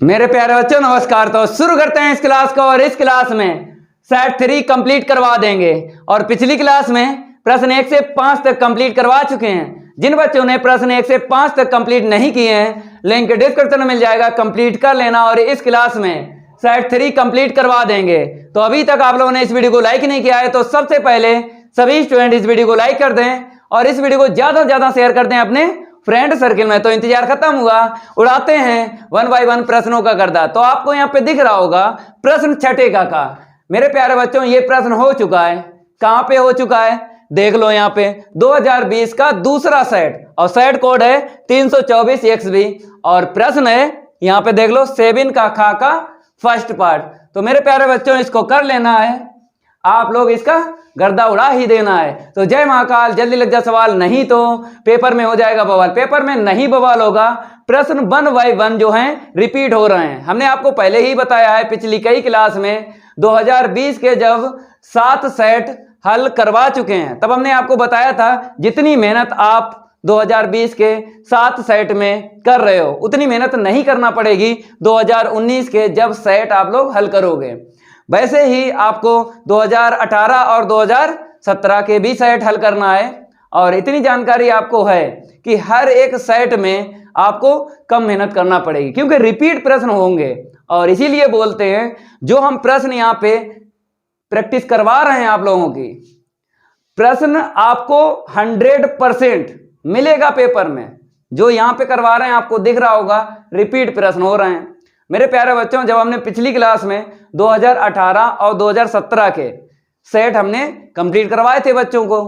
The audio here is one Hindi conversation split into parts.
मेरे प्यारे बच्चों नमस्कार। तो शुरू करते हैं इस क्लास को और इस क्लास में सेट 3 कंप्लीट करवा देंगे और पिछली क्लास में प्रश्न 1 से 5 तक कंप्लीट करवा चुके हैं। जिन बच्चों ने प्रश्न 1 से 5 तक कंप्लीट नहीं किए हैं लिंक डिस्क्रिप्शन में मिल जाएगा, कंप्लीट कर लेना और इस क्लास में सेट 3 कंप्लीट करवा देंगे। तो अभी तक आप लोगों ने इस वीडियो को लाइक नहीं किया है तो सबसे पहले सभी स्टूडेंट इस वीडियो को लाइक कर दें और इस वीडियो को ज्यादा से ज्यादा शेयर कर दें अपने फ्रेंड सर्किल में। तो इंतजार खत्म हुआ, उड़ाते हैं 1 बाय 1 प्रश्नों का गर्दा। तो आपको यहाँ पे दिख रहा होगा प्रश्न 6 का। मेरे प्यारे बच्चों ये प्रश्न हो चुका है। कहां पे हो चुका है देख लो, यहाँ पे 2020 का दूसरा सेट और सेट कोड है 324XB और प्रश्न है यहाँ पे देख लो 7 का खा का फर्स्ट पार्ट। तो मेरे प्यारे बच्चों इसको कर लेना है, आप लोग इसका गर्दा उड़ा ही देना है। तो जय महाकाल, जल्दी लग जा सवाल, नहीं तो पेपर में हो जाएगा बवाल। पेपर में नहीं बवाल होगा, प्रश्न 1 बाय 1 जो हैं रिपीट हो रहे हैं। हमने आपको पहले ही बताया है पिछली कई क्लास में 2020 के जब 7 सेट हल करवा चुके हैं तब हमने आपको बताया था जितनी मेहनत आप 2020 के 7 सेट में कर रहे हो उतनी मेहनत नहीं करना पड़ेगी 2019 के जब सेट आप लोग हल करोगे। वैसे ही आपको 2018 और 2017 के भी सेट हल करना है और इतनी जानकारी आपको है कि हर एक सेट में आपको कम मेहनत करना पड़ेगी क्योंकि रिपीट प्रश्न होंगे। और इसीलिए बोलते हैं जो हम प्रश्न यहाँ पे प्रैक्टिस करवा रहे हैं आप लोगों की, प्रश्न आपको 100% मिलेगा पेपर में। जो यहाँ पे करवा रहे हैं आपको दिख रहा होगा रिपीट प्रश्न हो रहे हैं। मेरे प्यारे बच्चों जब हमने पिछली क्लास में 2018 और 2017 के सेट हमने कंप्लीट करवाए थे बच्चों को,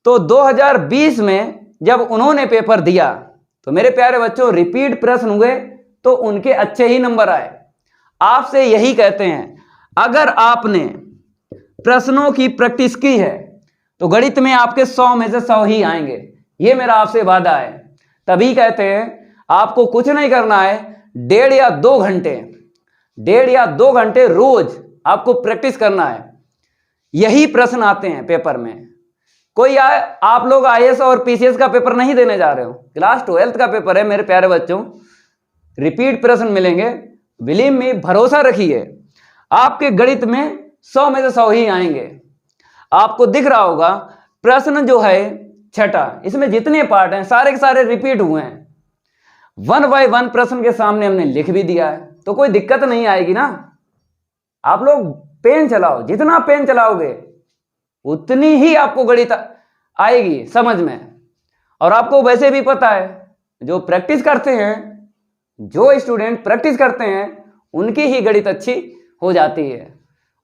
तो 2020 में जब उन्होंने पेपर दिया तो मेरे प्यारे बच्चों रिपीट प्रश्न हुए तो उनके अच्छे ही नंबर आए। आपसे यही कहते हैं अगर आपने प्रश्नों की प्रैक्टिस की है तो गणित में आपके 100 में से 100 ही आएंगे, ये मेरा आपसे वादा है। तभी कहते हैं आपको कुछ नहीं करना है, 1.5 या 2 घंटे रोज आपको प्रैक्टिस करना है। यही प्रश्न आते हैं पेपर में। कोई आप लोग IAS और PCS का पेपर नहीं देने जा रहे हो, क्लास 12th का पेपर है मेरे प्यारे बच्चों। रिपीट प्रश्न मिलेंगे, बिलीव में भरोसा रखिए आपके गणित में 100 में से 100 ही आएंगे। आपको दिख रहा होगा प्रश्न जो है 6, इसमें जितने पार्ट हैं सारे के सारे रिपीट हुए हैं। 1 बाय 1 प्रश्न के सामने हमने लिख भी दिया है तो कोई दिक्कत नहीं आएगी ना। आप लोग पेन चलाओ, जितना पेन चलाओगे उतनी ही आपको गणित आएगी समझ में। और आपको वैसे भी पता है जो प्रैक्टिस करते हैं, जो स्टूडेंट प्रैक्टिस करते हैं उनकी ही गणित अच्छी हो जाती है।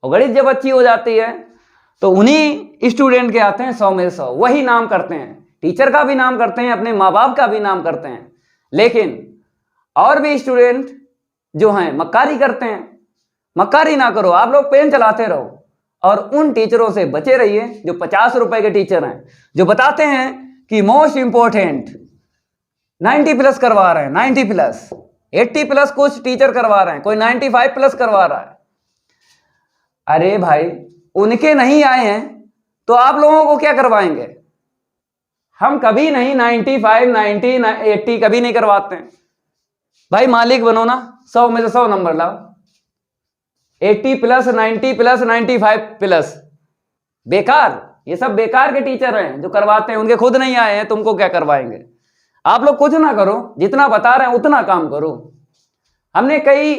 और गणित जब अच्छी हो जाती है तो उन्हीं स्टूडेंट के आते हैं 100 में से 100। वही नाम करते हैं, टीचर का भी नाम करते हैं, अपने माँ बाप का भी नाम करते हैं। लेकिन और भी स्टूडेंट जो हैं मक्कारी करते हैं। मक्कारी ना करो, आप लोग पेन चलाते रहो और उन टीचरों से बचे रहिए जो 50 रुपए के टीचर हैं, जो बताते हैं कि मोस्ट इंपॉर्टेंट 90+ करवा रहे हैं, 90+, 80+ कुछ टीचर करवा रहे हैं, कोई 95+ करवा रहा है। अरे भाई उनके नहीं आए हैं तो आप लोगों को क्या करवाएंगे। हम कभी नहीं 95, 90, 80 कभी नहीं करवाते हैं। भाई मालिक बनो ना, 100 में से 100 नंबर लाओ। 80+, 90+, 95+, बेकार, ये सब बेकार के टीचर हैं जो करवाते हैं। उनके खुद नहीं आए हैं, तुमको क्या करवाएंगे। आप लोग कुछ ना करो, जितना बता रहे हैं उतना काम करो। हमने कई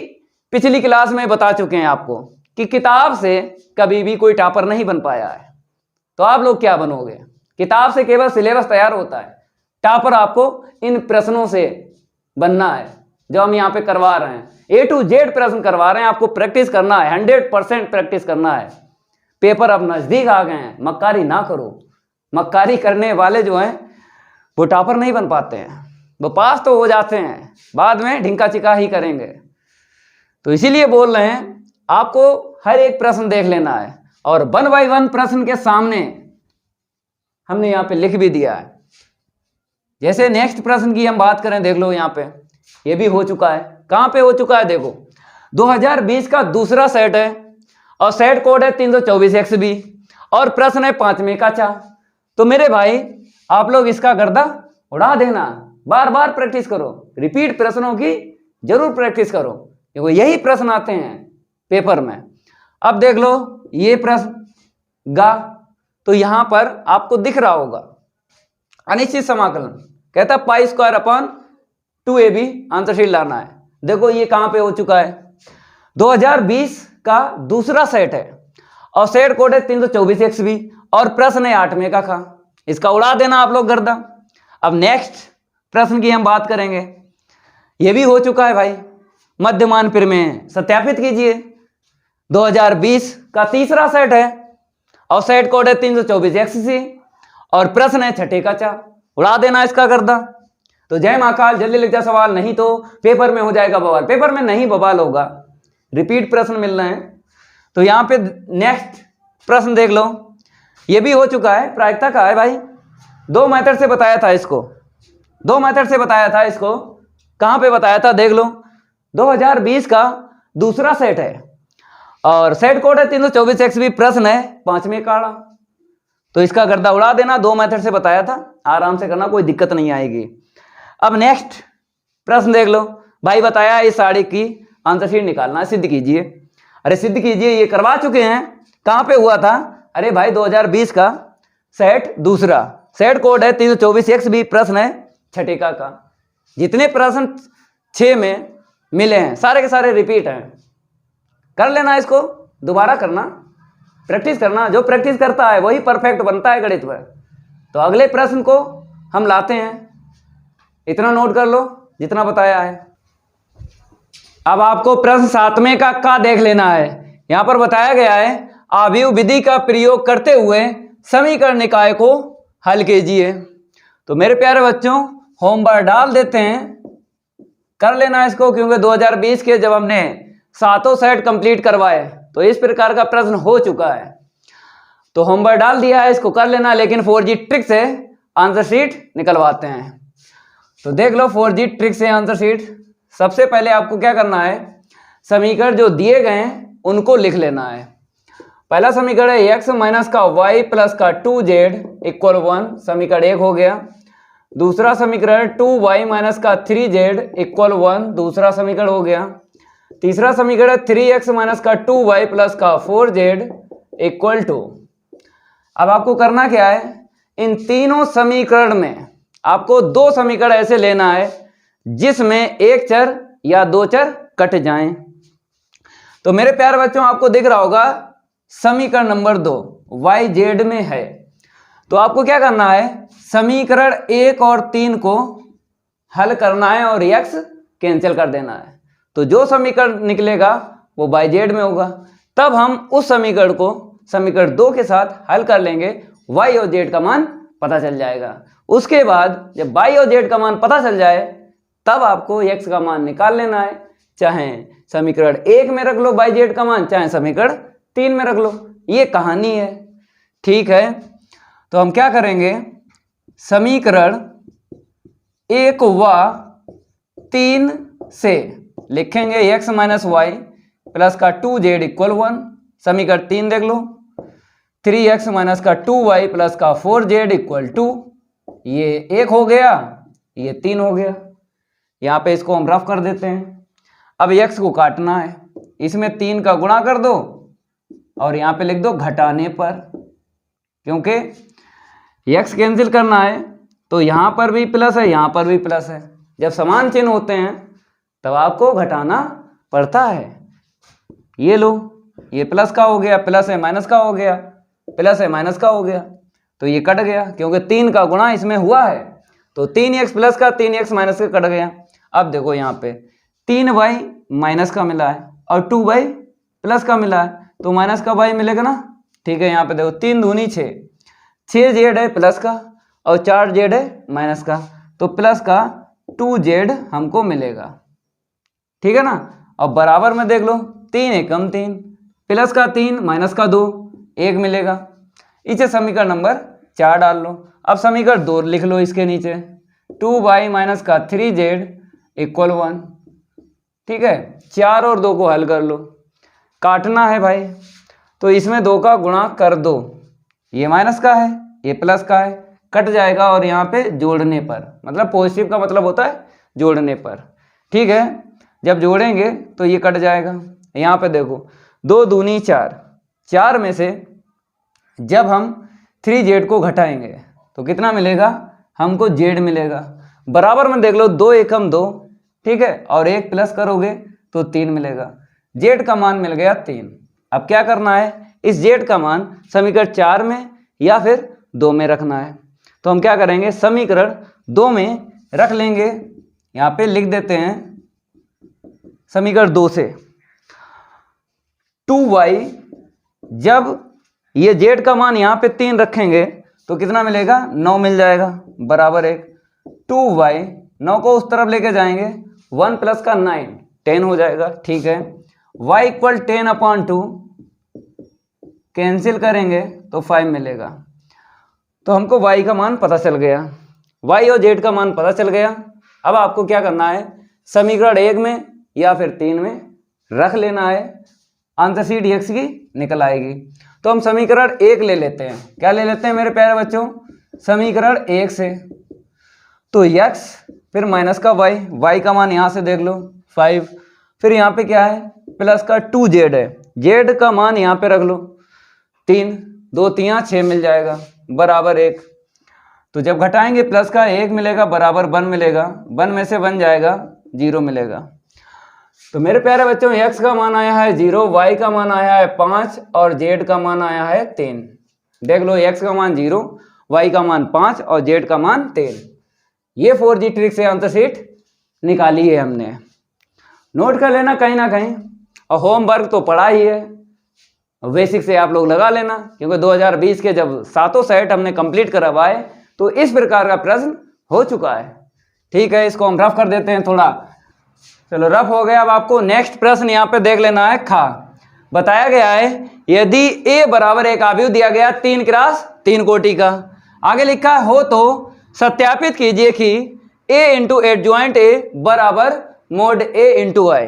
पिछली क्लास में बता चुके हैं आपको कि किताब से कभी भी कोई टॉपर नहीं बन पाया है। तो आप लोग क्या बनोगे, किताब से केवल सिलेबस तैयार होता है, टॉपर आपको इन प्रश्नों से बनना है जो हम यहाँ पे करवा रहे हैं। A to Z प्रश्न करवा रहे हैं, आपको प्रैक्टिस करना है, 100% प्रैक्टिस करना है। पेपर अब नजदीक आ गए हैं, मक्कारी ना करो। मक्कारी करने वाले जो हैं वो टॉपर नहीं बन पाते हैं, वो पास तो हो जाते हैं, बाद में ढिंका चिका ही करेंगे। तो इसीलिए बोल रहे हैं आपको हर एक प्रश्न देख लेना है और 1 बाय 1 प्रश्न के सामने हमने यहाँ पे लिख भी दिया है। जैसे नेक्स्ट प्रश्न की हम बात करें, देख लो यहाँ पे ये भी हो चुका है। कहाँ पे हो चुका है देखो, 2020 का दूसरा सेट है और सेट कोड है 324XB और प्रश्न है 5वें का चा। तो मेरे भाई आप लोग इसका गर्दा उड़ा देना, बार बार प्रैक्टिस करो, रिपीट प्रश्नों की जरूर प्रैक्टिस करो, क्योंकि यही प्रश्न आते हैं पेपर में। अब देख लो ये प्रश्न गा, तो यहां पर आपको दिख रहा होगा अनिश्चित समाकलन, कहता pi square upon 2ab answer sheet लाना है। देखो ये कहां पे हो चुका है, 2020 का दूसरा सेट है और सेट कोड है 324xb और प्रश्न है 8वें का खा, इसका उड़ा देना आप लोग गर्दा। अब नेक्स्ट प्रश्न की हम बात करेंगे, ये भी हो चुका है भाई, मध्यमान प्रमेय सत्यापित कीजिए। 2020 का तीसरा सेट है और सेट कोड है 324xc और प्रश्न है छठे का चा, उड़ा देना इसका गर्दा। तो जय महाकाल, जल्दी लिख जा सवाल, नहीं तो पेपर में हो जाएगा बवाल। पेपर में नहीं बवाल होगा, रिपीट प्रश्न मिल रहे हैं। तो यहां पे नेक्स्ट प्रश्न देख लो, ये भी हो चुका है, प्रायिकता का है भाई। दो मेथड से बताया था इसको, दो मेथड से बताया था इसको, कहां पे बताया था देख लो। 2020 का दूसरा सेट है और सेट कोड है 324xb, प्रश्न है 5वें काड़ा। तो इसका गर्दा उड़ा देना, दो मेथड से बताया था, आराम से करना, कोई दिक्कत नहीं आएगी। अब नेक्स्ट प्रश्न देख लो भाई, बताया इस साड़ी की आंसर शीट निकालना है, सिद्ध कीजिए। अरे सिद्ध कीजिए, ये करवा चुके हैं, कहां पे हुआ था, अरे भाई 2020 का सेट दूसरा, सेट कोड है 324xb, प्रश्न है छठे का। जितने प्रश्न 6 में मिले हैं सारे के सारे रिपीट हैं, कर लेना, इसको दोबारा करना, प्रैक्टिस करना। जो प्रैक्टिस करता है वही परफेक्ट बनता है गणित में। तो अगले प्रश्न को हम लाते हैं, इतना नोट कर लो जितना बताया है। अब आपको प्रश्न 7वें का देख लेना है। यहां पर बताया गया है आव्यूह विधि का प्रयोग करते हुए समीकरण निकाय को हल कीजिए। तो मेरे प्यारे बच्चों होमवर्क डाल देते हैं, कर लेना इसको, क्योंकि 2020 के जब हमने 7 सेट कंप्लीट करवाए तो इस प्रकार का प्रश्न हो चुका है। तो होमवर्क डाल दिया है, इसको कर लेना, लेकिन 4G ट्रिक से आंसर शीट निकलवाते हैं। तो देख लो 4G ट्रिक से आंसर शीट। सबसे पहले आपको क्या करना है, समीकरण जो दिए गए हैं उनको लिख लेना है। पहला समीकरण है x माइनस का y प्लस का 2z इक्वल 1, समीकरण 1 हो गया। दूसरा समीकरण 2y माइनस का 3z इक्वल 1, दूसरा समीकरण हो गया। तीसरा समीकरण 3x माइनस का 2y प्लस का 4z इक्वल 2। अब आपको करना क्या है, इन तीनों समीकरण में आपको दो समीकरण ऐसे लेना है जिसमें एक चर या दो चर कट जाएं। तो मेरे प्यारे बच्चों आपको दिख रहा होगा समीकरण नंबर 2 yz में है। तो आपको क्या करना है, समीकरण 1 और 3 को हल करना है और x कैंसिल कर देना है। तो जो समीकरण निकलेगा वो yz में होगा। तब हम उस समीकरण को समीकरण 2 के साथ हल कर लेंगे, y और z का मान पता चल जाएगा। उसके बाद जब y और z का मान पता चल जाए तब आपको x का मान निकाल लेना है, चाहे समीकरण 1 में रख लो yz का मान, चाहे समीकरण 3 में रख लो। ये कहानी है, ठीक है। तो हम क्या करेंगे, समीकरण 1 व 3 से लिखेंगे x माइनस वाई प्लस का 2z इक्वल 1, समीकरण 3 देख लो 3x माइनस का 2y प्लस का 4z इक्वल 2, ये 1 हो गया, ये 3 हो गया। यहाँ पे इसको हम रफ कर देते हैं। अब x को काटना है, इसमें 3 का गुणा कर दो और यहाँ पे लिख दो घटाने पर, क्योंकि x कैंसिल करना है तो यहाँ पर भी प्लस है, यहाँ पर भी प्लस है। जब समान चिन्ह होते हैं तब आपको घटाना पड़ता है। ये लो, ये प्लस का हो गया, प्लस है माइनस का हो गया, प्लस है माइनस का हो गया, तो ये कट गया क्योंकि 3 का गुणा इसमें हुआ है। तो 3x प्लस का 3x माइनस का कट गया। अब देखो यहाँ पे 3y माइनस का मिला है और 2y प्लस का मिला है, तो माइनस का y मिलेगा ना, ठीक है। यहाँ पे देखो 3 दूनी 6, 6z है प्लस का और 4z है माइनस का, तो प्लस का 2z हमको मिलेगा, ठीक है ना। अब बराबर में देख लो 3 एकम 3, प्लस का 3 माइनस का 2, 1 मिलेगा। इसे समीकरण नंबर 4 डाल लो। अब समीकरण 2 लिख लो इसके नीचे, 2y माइनस का 3z इक्वल 1, ठीक है। 4 और 2 को हल कर लो, काटना है भाई, तो इसमें 2 का गुणा कर दो, ये माइनस का है ये प्लस का है, कट जाएगा और यहाँ पे जोड़ने पर, मतलब पॉजिटिव का मतलब होता है जोड़ने पर, ठीक है। जब जोड़ेंगे तो ये कट जाएगा। यहाँ पे देखो 2 दूनी 4, 4 में से जब हम 3z को घटाएंगे तो कितना मिलेगा, हमको z मिलेगा। बराबर में देख लो 2 एकम 2, ठीक है, और 1 प्लस करोगे तो 3 मिलेगा। z का मान मिल गया 3। अब क्या करना है, इस z का मान समीकरण 4 में या फिर 2 में रखना है। तो हम क्या करेंगे, समीकरण 2 में रख लेंगे। यहाँ पे लिख देते हैं समीकरण 2 से 2y, जब ये z का मान यहाँ पे 3 रखेंगे तो कितना मिलेगा, 9 मिल जाएगा, बराबर 1। 2y, 9 को उस तरफ लेके जाएंगे, 1 प्लस का 9, 10 हो जाएगा, ठीक है। y इक्वल 10/2 कैंसिल करेंगे तो 5 मिलेगा। तो हमको y का मान पता चल गया, y और z का मान पता चल गया। अब आपको क्या करना है, समीकरण 1 में या फिर 3 में रख लेना है, आंसर शीट x की निकल आएगी। तो हम समीकरण 1 ले लेते हैं। क्या ले लेते हैं मेरे प्यारे बच्चों, समीकरण 1 से तो x फिर माइनस का y का मान यहाँ से देख लो 5, फिर यहाँ पे क्या है प्लस का 2z है, z का मान यहाँ पे रख लो 3, 2 3 6 मिल जाएगा, बराबर 1। तो जब घटाएंगे प्लस का 1 मिलेगा, बराबर 1 मिलेगा, 1 में से 1 जाएगा 0 मिलेगा। तो मेरे प्यारे बच्चों x का मान आया है 0, y का मान आया है 5 और z का मान आया है 3। देख लो x का मान 0, y का मान 5 और z का मान 3। ये 4G ट्रिक से आंसर शीट निकाली है हमने, नोट कर लेना कहीं ना कहीं। और होमवर्क तो पढ़ा ही है, बेसिक से आप लोग लगा लेना, क्योंकि 2020 के जब 7 सेट हमने कंप्लीट करवाए तो इस प्रकार का प्रश्न हो चुका है। ठीक है, इसको हम रफ कर देते हैं थोड़ा, चलो रफ हो गया। अब आपको नेक्स्ट प्रश्न यहाँ पे देख लेना है। खा बताया गया है यदि a बराबर एक आव्यूह दिया गया 3 क्रॉस 3 कोटि का, आगे लिखा हो तो सत्यापित कीजिए कि a इंटू एडजॉइंट a बराबर मोड a इंटू आई।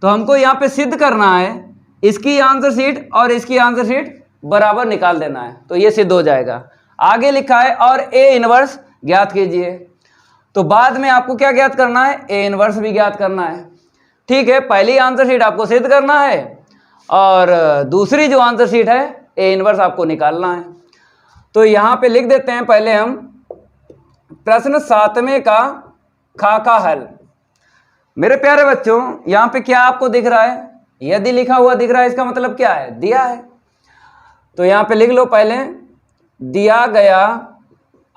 तो हमको यहाँ पे सिद्ध करना है, इसकी आंसर शीट और इसकी आंसर शीट बराबर निकाल देना है, तो ये सिद्ध हो जाएगा। आगे लिखा है और a इनवर्स ज्ञात कीजिए। तो बाद में आपको क्या ज्ञात करना है, a इनवर्स भी ज्ञात करना है। ठीक है, पहली आंसर शीट आपको सिद्ध करना है और दूसरी जो आंसर शीट है a इनवर्स आपको निकालना है। तो यहाँ पे लिख देते हैं पहले हम प्रश्न 7वें का खा का हल। मेरे प्यारे बच्चों यहाँ पे क्या आपको दिख रहा है, यदि लिखा हुआ दिख रहा है, इसका मतलब क्या है, दिया है। तो यहाँ पे लिख लो पहले, दिया गया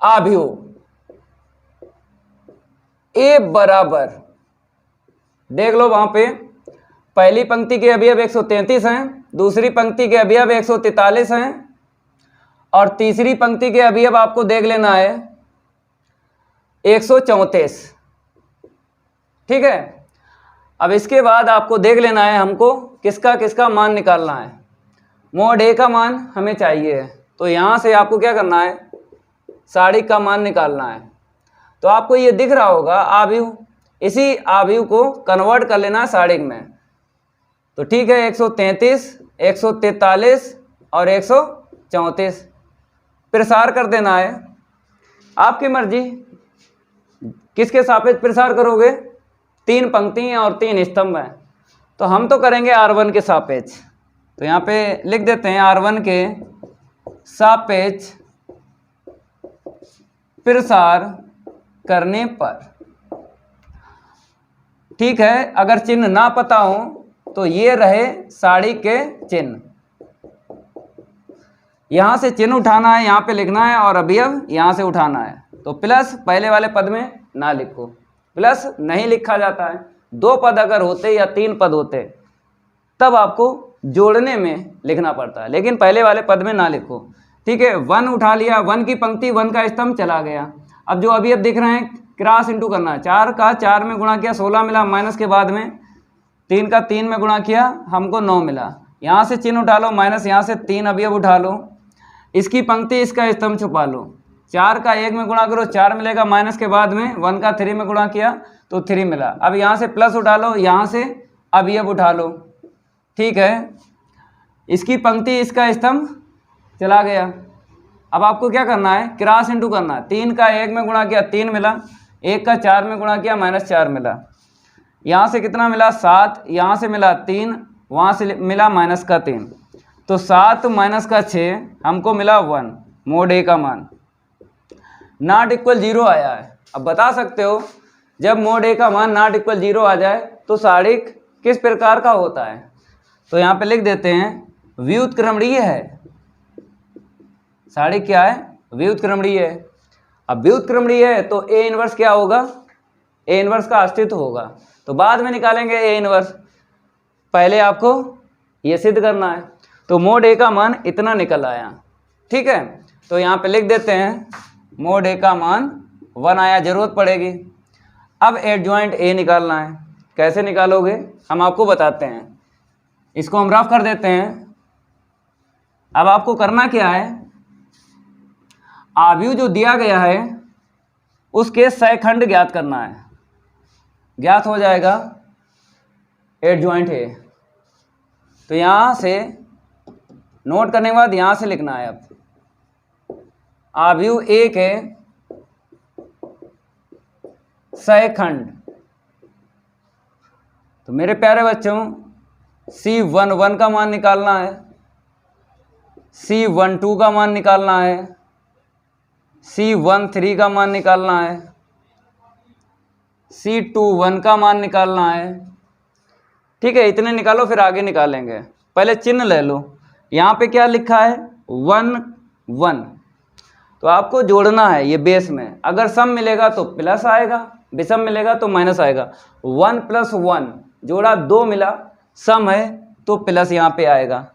आव्यूह a बराबर, देख लो वहां पे पहली पंक्ति के अवयव 133 हैं, दूसरी पंक्ति के अवयव 143 हैं और तीसरी पंक्ति के अवयव आपको देख लेना है 134। ठीक है, अब इसके बाद आपको देख लेना है हमको किसका किसका मान निकालना है। मोड a का मान हमें चाहिए है, तो यहाँ से आपको क्या करना है, सारिक का मान निकालना है। तो आपको ये दिख रहा होगा आव्यूह, इसी आव्यूह को कन्वर्ट कर लेना है सारिक में। तो ठीक है, 133, 143 और 134 प्रसार कर देना है, आपकी मर्जी किसके सापेक्ष प्रसार करोगे, 3 पंक्तियाँ और 3 स्तंभ हैं, तो हम तो करेंगे R1 के सापेक्ष। तो यहाँ पे लिख देते हैं R1 के सापेक्ष प्रसार करने पर। ठीक है, अगर चिन्ह ना पता हो तो ये रहे साड़ी के चिन्ह, यहां से चिन्ह उठाना है, यहां पे लिखना है और अवयव यहां से उठाना है। तो प्लस पहले वाले पद में ना लिखो, प्लस नहीं लिखा जाता है। 2 पद अगर होते या 3 पद होते तब आपको जोड़ने में लिखना पड़ता है, लेकिन पहले वाले पद में ना लिखो। ठीक है, 1 उठा लिया, 1 की पंक्ति 1 का स्तंभ चला गया। अब जो अभी अब दिख रहे हैं क्रॉस इंटू करना है, 4 का 4 में गुणा किया 16 मिला, माइनस के बाद में 3 का 3 में गुणा किया हमको 9 मिला। यहाँ से चिन्ह उठा लो, माइनस यहाँ से 3 अवयव उठा लो, इसकी पंक्ति इसका स्तंभ छुपा लो। 4 का 1 में गुणा करो 4 मिलेगा, माइनस के बाद में 1 का 3 में गुणा किया तो 3 मिला। अब यहाँ से प्लस उठा लो, यहाँ से अवयव उठा लो। ठीक है, इसकी पंक्ति इसका स्तंभ चला गया। अब आपको क्या करना है, क्रॉस इंटू करना है। 3 का 1 में गुणा किया 3 मिला, 1 का 4 में गुणा किया -4 मिला। यहाँ से कितना मिला 7, यहाँ से मिला 3, वहाँ से मिला -3, तो 7 - 6 हमको मिला 1, मोड ए का मान नॉट इक्वल 0 आया है। अब बता सकते हो जब मोड ए का मान नॉट इक्वल 0 आ जाए तो सारिक किस प्रकार का होता है। तो यहाँ पे लिख देते हैं व्युत्क्रमणीय है। सारिक क्या है? व्युत्क्रमणीय है। अब व्युत्क्रमणीय है तो ए इनवर्स क्या होगा? ए इनवर्स का अस्तित्व होगा। तो बाद में निकालेंगे ए इनवर्स, पहले आपको ये सिद्ध करना है। तो मोड ए का मान इतना निकल आया, ठीक है। तो यहाँ पे लिख देते हैं मोड ए का मान 1 आया, जरूरत पड़ेगी। अब एडजॉइंट ए निकालना है। कैसे निकालोगे हम आपको बताते हैं। इसको हम रफ कर देते हैं। अब आपको करना क्या है, आव्यूह जो दिया गया है उसके सहखंड ज्ञात करना है। ज्ञात हो जाएगा एडजॉइंट ए। तो यहाँ से नोट करने के बाद यहाँ से लिखना है। अब आव्यूह ए के सहखंड, तो मेरे प्यारे बच्चों C11 का मान निकालना है, C12 का मान निकालना है, C13 का मान निकालना है, C21 का मान निकालना है, ठीक है। इतने निकालो फिर आगे निकालेंगे। पहले चिन्ह ले लो। यहाँ पे क्या लिखा है 1 1, तो आपको जोड़ना है ये बेस में। अगर सम मिलेगा तो प्लस आएगा, विषम मिलेगा तो माइनस आएगा। 1 + 1 जोड़ा 2 मिला, सम है तो प्लस यहाँ पे आएगा।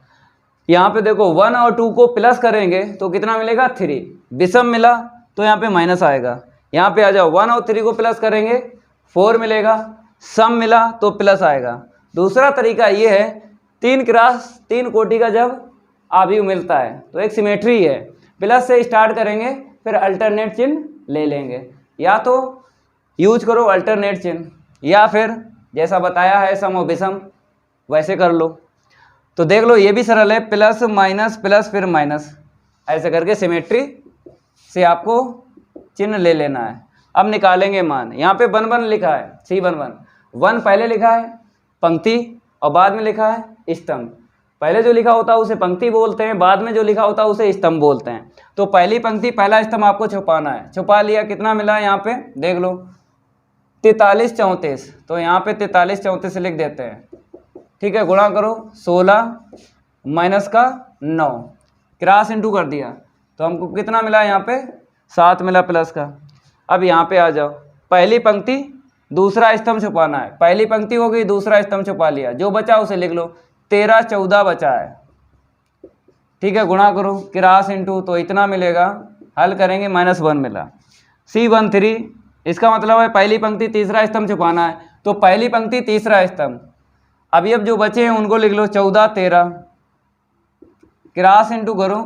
यहाँ पे देखो 1 और 2 को प्लस करेंगे तो कितना मिलेगा 3, विषम मिला तो यहाँ पे माइनस आएगा। यहाँ पे आ जाओ 1 और 3 को प्लस करेंगे 4 मिलेगा, सम मिला तो प्लस आएगा। दूसरा तरीका ये है 3 क्रॉस 3 कोटि का जब आव्यूह मिलता है तो एक सिमेट्री है, प्लस से स्टार्ट करेंगे फिर अल्टरनेट चिन्ह ले लेंगे। या तो यूज करो अल्टरनेट चिन्ह या फिर जैसा बताया है सम और विषम वैसे कर लो। तो देख लो ये भी सरल है, प्लस माइनस प्लस फिर माइनस, ऐसे करके सिमेट्री से आपको चिन्ह ले लेना है। अब निकालेंगे मान। यहाँ पे 1 1 लिखा है, C11 1 पहले लिखा है पंक्ति और बाद में लिखा है स्तंभ। पहले जो लिखा होता है उसे पंक्ति बोलते हैं, बाद में जो लिखा होता है उसे स्तंभ बोलते हैं। तो पहली पंक्ति पहला स्तंभ आपको छुपाना है। छुपा लिया, कितना मिला है यहाँ पे देख लो 43 34, तो यहाँ पे 43 34 लिख देते हैं, ठीक है। गुणा करो 16 माइनस का 9, क्रॉस इंटू कर दिया तो हमको कितना मिला यहाँ पे 7 मिला प्लस का। अब यहाँ पे आ जाओ, पहली पंक्ति दूसरा स्तंभ छुपाना है। पहली पंक्ति हो गई, दूसरा स्तंभ छुपा लिया, जो बचा उसे लिख लो। 13 14 बचा है, ठीक है। गुणा करो क्रॉस इंटू तो इतना मिलेगा, हल करेंगे -1 मिला। C13 इसका मतलब है पहली पंक्ति तीसरा स्तंभ छुपाना है, तो पहली पंक्ति तीसरा स्तंभ। अभी अब जो बचे हैं उनको लिख लो 14 13, क्रॉस इंटू करो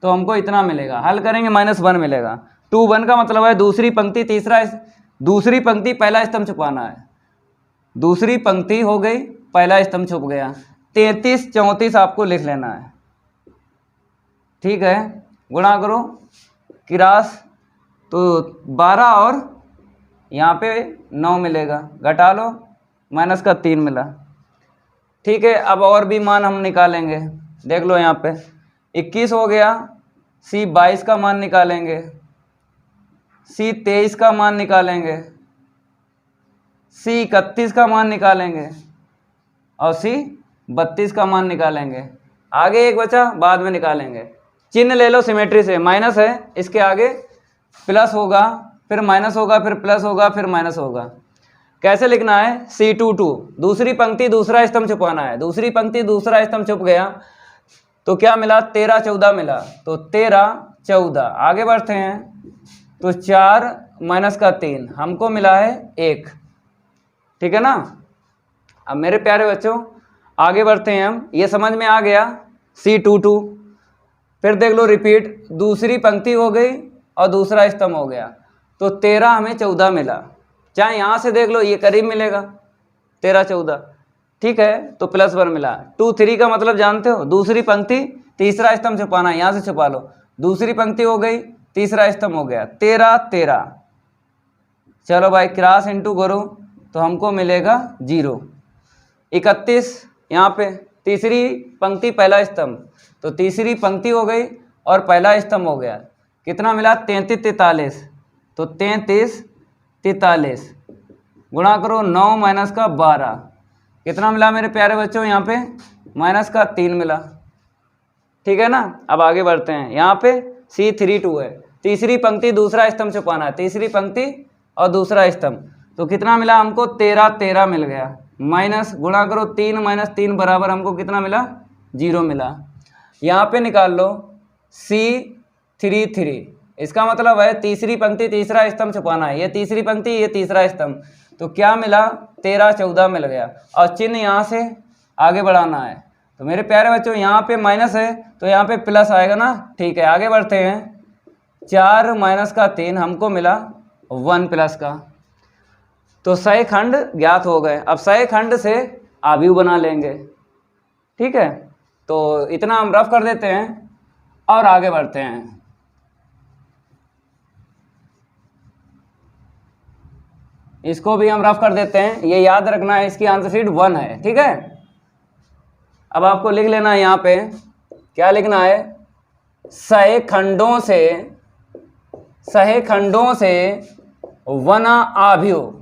तो हमको इतना मिलेगा, हल करेंगे -1 मिलेगा। 2 1 का मतलब है दूसरी पंक्ति दूसरी पंक्ति पहला स्तंभ छुपाना है। दूसरी पंक्ति हो गई, पहला स्तंभ छुप गया। 33 34 आपको लिख लेना है, ठीक है। गुणा करो क्रॉस तो 12 और यहाँ पे 9 मिलेगा, घटा लो -3 मिला, ठीक है। अब और भी मान हम निकालेंगे, देख लो यहाँ पे 21 हो गया, C22 का मान निकालेंगे, C23 का मान निकालेंगे, C31 का मान निकालेंगे और C32 का मान निकालेंगे। आगे एक बचा, बाद में निकालेंगे। चिन्ह ले लो सिमेट्री से, माइनस है इसके आगे प्लस होगा, फिर माइनस होगा, फिर प्लस होगा, फिर माइनस होगा। कैसे लिखना है C22, दूसरी पंक्ति दूसरा स्तंभ छुपाना है। दूसरी पंक्ति दूसरा स्तंभ छुप गया तो क्या मिला 13 14 मिला, तो 13 14। आगे बढ़ते हैं तो 4 -3 हमको मिला है 1, ठीक है ना। अब मेरे प्यारे बच्चों आगे बढ़ते हैं हम, ये समझ में आ गया C22। फिर देख लो रिपीट, दूसरी पंक्ति हो गई और दूसरा स्तंभ हो गया, तो 13 हमें 14 मिला। चाहे यहाँ से देख लो ये करीब मिलेगा 13 14, ठीक है, तो +1 मिला। 2 3 का मतलब जानते हो, दूसरी पंक्ति तीसरा स्तंभ छुपाना है, यहाँ से छुपा लो। दूसरी पंक्ति हो गई, तीसरा स्तंभ हो गया, 13 13। चलो भाई क्रॉस इंटू करो तो हमको मिलेगा 0। 31 यहाँ पे तीसरी पंक्ति पहला स्तंभ, तो तीसरी पंक्ति हो गई और पहला स्तंभ हो गया। कितना मिला? 33 43, तो 33 43 गुणा करो 9 माइनस का 12, कितना मिला मेरे प्यारे बच्चों? यहाँ पे माइनस का 3 मिला। ठीक है ना। अब आगे बढ़ते हैं। यहाँ पे C32 है, तीसरी पंक्ति दूसरा स्तंभ छुपाना है, तीसरी पंक्ति और दूसरा स्तंभ, तो कितना मिला हमको? 13 13 मिल गया। माइनस गुणा करो 3 माइनस 3 बराबर हमको कितना मिला? 0 मिला। यहाँ पे निकाल लो C33, इसका मतलब है तीसरी पंक्ति तीसरा स्तंभ छुपाना है, ये तीसरी पंक्ति ये तीसरा स्तंभ, तो क्या मिला? 13 14 मिल गया। और चिन्ह यहाँ से आगे बढ़ाना है, तो मेरे प्यारे बच्चों यहाँ पे माइनस है तो यहाँ पे प्लस आएगा ना। ठीक है, आगे बढ़ते हैं। 4 माइनस का 3 हमको मिला 1 प्लस का, तो सह खंड ज्ञात हो गए। अब सह खंड से आव्यूह बना लेंगे। ठीक है, तो इतना हम रफ कर देते हैं और आगे बढ़ते हैं। इसको भी हम रफ कर देते हैं, ये याद रखना है, इसकी आंसर शीट 1 है। ठीक है, अब आपको लिख लेना है यहाँ पे, क्या लिखना है? सह खंडों से वना आव्यूह,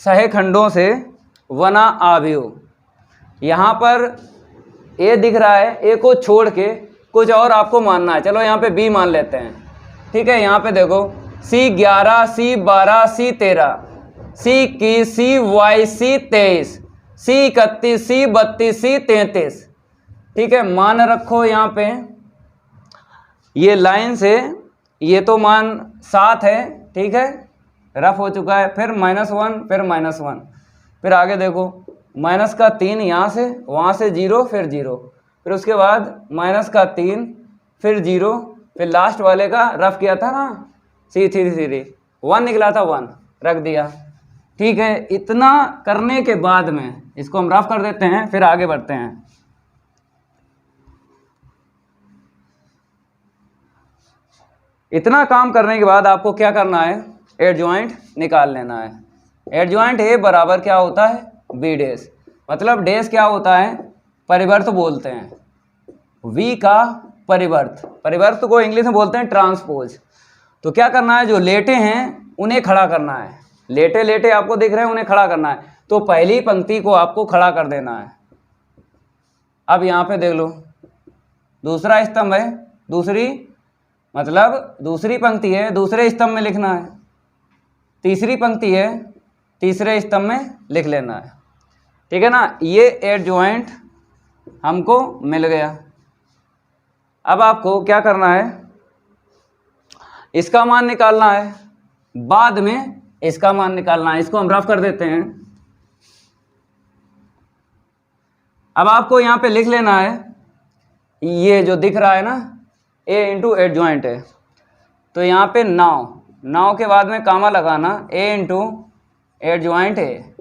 सह खंडों से वना आव्यूह। यहाँ पर ए दिख रहा है, ए को छोड़ के कुछ और आपको मानना है। चलो यहाँ पे बी मान लेते हैं। ठीक है, यहाँ पे देखो C11 C12 C13 C21 C22 C23 C31 C32 C33। ठीक है, मान रखो यहाँ पे, ये लाइन से ये तो मान 7 है। ठीक है, रफ हो चुका है। फिर -1 फिर -1, फिर आगे देखो माइनस का 3 यहाँ से वहाँ से 0 फिर 0, फिर उसके बाद माइनस का 3 फिर 0, फिर लास्ट वाले का रफ किया था ना C33 1 निकला था 1 रख दिया। ठीक है, इतना करने के बाद में इसको हम रफ कर देते हैं, फिर आगे बढ़ते हैं। इतना काम करने के बाद आपको क्या करना है? एडजॉइंट निकाल लेना है। एडजॉइंट ए बराबर क्या होता है? बी डैश, मतलब डैश क्या होता है? परिवर्त बोलते हैं। वी का परिवर्त, परिवर्त को इंग्लिश में बोलते हैं ट्रांसपोज। तो क्या करना है? जो लेटे हैं उन्हें खड़ा करना है, लेटे लेटे आपको दिख रहे हैं उन्हें खड़ा करना है, तो पहली पंक्ति को आपको खड़ा कर देना है। अब यहाँ पे देख लो, दूसरा स्तंभ है, दूसरी मतलब दूसरी पंक्ति है, दूसरे स्तंभ में लिखना है। तीसरी पंक्ति है, तीसरे स्तंभ में लिख लेना है। ठीक है ना, ये एडजॉइंट हमको मिल गया। अब आपको क्या करना है? इसका मान निकालना है, बाद में इसका मान निकालना है। इसको हम रफ कर देते हैं। अब आपको यहाँ पे लिख लेना है, ये जो दिख रहा है ना ए इंटू एडजॉइंट है, तो यहाँ पे 9 के बाद में कामा लगाना, ए इंटू एडजॉइंट है।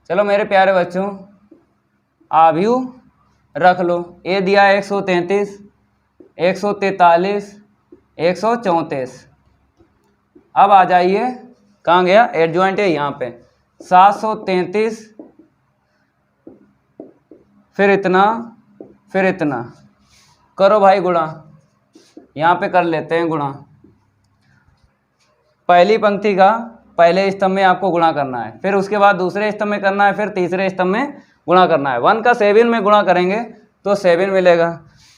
चलो मेरे प्यारे बच्चों, आव्यूह रख लो। ए दिया है 133 143 134। अब आ जाइए, कहाँ गया? एडजॉइंट है यहाँ पे 733, फिर इतना करो भाई गुणा, यहाँ पे कर लेते हैं गुणा। पहली पंक्ति का पहले स्तंभ में आपको गुणा करना है, फिर उसके बाद दूसरे स्तंभ में करना है, फिर तीसरे स्तंभ में गुणा करना है। 1 का 7 में गुणा करेंगे तो 7 मिलेगा,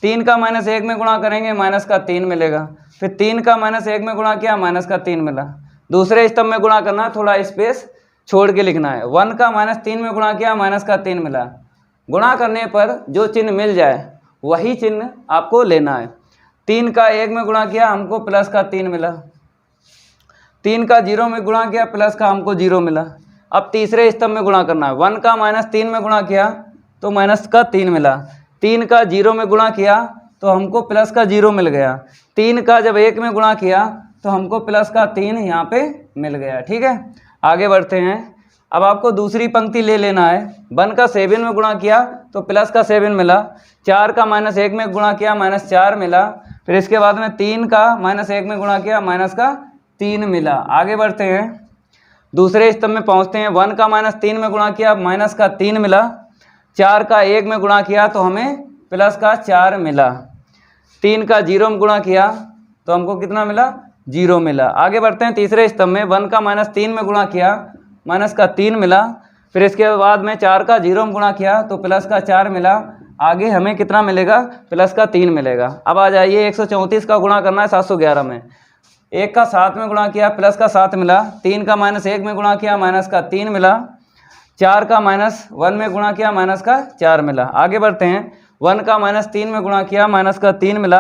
3 का -1 में गुणा करेंगे माइनस का 3 मिलेगा, फिर 3 का -1 में गुणा किया माइनस का 3 मिला। दूसरे स्तंभ में गुणा करना, थोड़ा स्पेस छोड़ के लिखना है। 1 का -3 में गुणा किया माइनस का 3 मिला। गुणा करने पर जो चिन्ह मिल जाए वही चिन्ह आपको लेना है। 3 का 1 में गुणा किया हमको प्लस का 3 मिला, 3 का 0 में गुणा किया प्लस का हमको 0 मिला। अब तीसरे स्तंभ में गुणा करना है। 1 का -3 में गुणा किया तो माइनस का 3 मिला, 3 का 0 में गुणा किया तो हमको प्लस का 0 मिल गया, 3 का जब 1 में गुणा किया तो हमको प्लस का 3 यहाँ पे मिल गया। ठीक है, आगे बढ़ते हैं। अब आपको दूसरी पंक्ति ले लेना है। 1 का 7 में गुणा किया तो प्लस का 7 मिला, 4 का -1 में गुणा किया -4 मिला, फिर इसके बाद में 3 का -1 में गुणा किया माइनस का 3 मिला। आगे बढ़ते हैं। दूसरे स्तंभ में पहुंचते हैं। 1 का -3 में गुणा किया, माइनस का 3 मिला। 4 का 1 में गुणा किया तो हमें प्लस का 4 मिला। 3 का 0 में गुणा किया तो हमको कितना मिला? 0 मिला। आगे बढ़ते हैं तीसरे स्तंभ में। 1 का -3 में गुणा किया, माइनस का 3 मिला। फिर इसके बाद में 4 का 0 में गुणा किया तो प्लस का 4 मिला। आगे हमें कितना मिलेगा? प्लस का 3 मिलेगा। अब आ जाइए 134 का गुणा करना है 711 में। 1 का 7 में गुणा किया, प्लस का 7 मिला। 3 का -1 में गुणा किया, माइनस का 3 मिला। 4 का -1 में गुणा किया, माइनस का 4 मिला। आगे बढ़ते हैं। 1 का -3 में गुणा किया, माइनस का 3 मिला।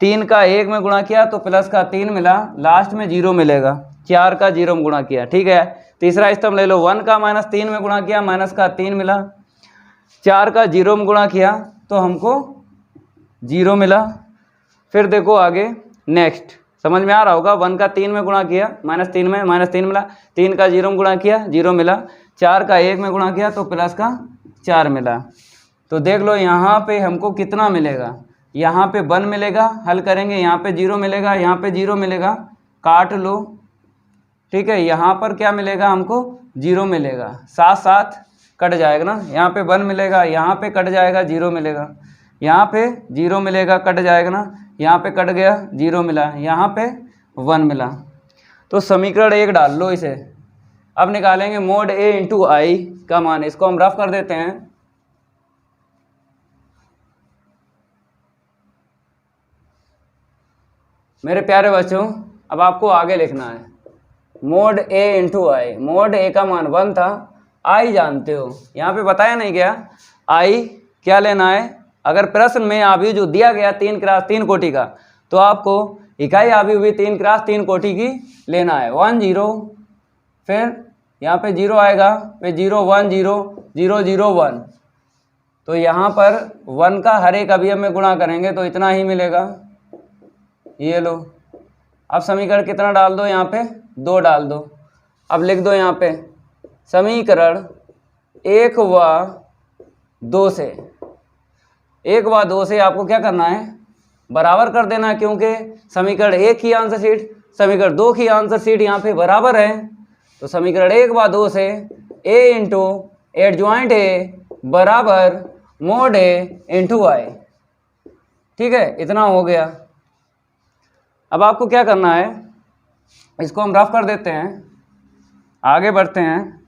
3 का 1 में गुणा किया तो प्लस का 3 मिला। लास्ट में 0 मिलेगा। 4 का 0 में गुणा किया, ठीक है। तीसरा स्तंभ ले लो। 1 का -3 में गुणा किया, माइनस का 3 मिला। 4 का 0 में गुणा किया तो हमको 0 मिला। फिर देखो आगे नेक्स्ट, समझ में आ रहा होगा। 1 का 3 में गुणा किया, -3 में -3 मिला। 3 का 0 में गुणा किया, 0 मिला। 4 का 1 में गुणा किया तो प्लस का 4 मिला। तो देख लो यहाँ पे हमको कितना मिलेगा। यहाँ पे 1 मिलेगा, हल करेंगे। यहाँ पे 0 मिलेगा, यहाँ पे 0 मिलेगा, काट लो, ठीक है। यहाँ पर क्या मिलेगा हमको? 0 मिलेगा। साथ साथ कट जाएगा ना। यहाँ पे 1 मिलेगा, यहाँ पे कट जाएगा, 0 मिलेगा। यहाँ पे 0 मिलेगा, कट जाएगा ना। यहाँ पे कट गया, 0 मिला। यहाँ पे 1 मिला। तो समीकरण 1 डाल लो इसे। अब निकालेंगे मोड A इंटू आई का मान। इसको हम रफ कर देते हैं। मेरे प्यारे बच्चों, अब आपको आगे लिखना है mode A into I. Mode A का मान 1 था, आई जानते हो, यहाँ पे बताया नहीं गया। आई क्या लेना है? अगर प्रश्न में आव्यूह जो दिया गया 3x3 कोटि का, तो आपको इकाई आव्यूह भी 3x3 कोटि की लेना है। 1 0, फिर यहाँ पे 0 आएगा, फिर 0 1 0 0 0 1। तो यहाँ पर 1 का हर एक अवयव में गुणा करेंगे तो इतना ही मिलेगा। ये लो। अब समीकरण कितना डाल दो? यहाँ पे 2 डाल दो। अब लिख दो यहाँ पे समीकरण 1 व 2 से, 1 व 2 से आपको क्या करना है? बराबर कर देना, क्योंकि समीकरण 1 की आंसर शीट, समीकरण 2 की आंसर शीट यहाँ पे बराबर है। तो समीकरण 1 व 2 से A इंटू एडजॉइंट A बराबर मोड A इंटू आई, ठीक है। इतना हो गया। अब आपको क्या करना है? इसको हम रफ कर देते हैं, आगे बढ़ते हैं।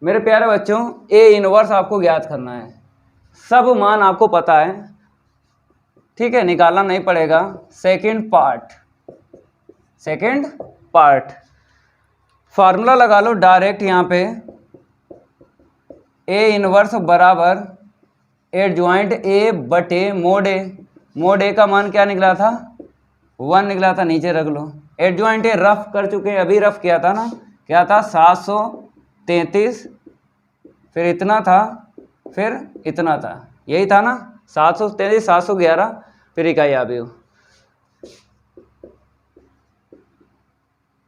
मेरे प्यारे बच्चों, A इनवर्स आपको ज्ञात करना है। सब मान आपको पता है, ठीक है, निकालना नहीं पड़ेगा। सेकंड पार्ट फार्मूला लगा लो डायरेक्ट यहाँ पे। A इनवर्स बराबर एडजॉइंट A बटे मोड A। मोड A का मान क्या निकला था? 1 निकला था, नीचे रख लो। एडजॉइंट A रफ कर चुके हैं, अभी रफ किया था ना। क्या था? 733, फिर इतना था, फिर इतना था, यही था ना। 733 711, फिर इकाई आव्यूह।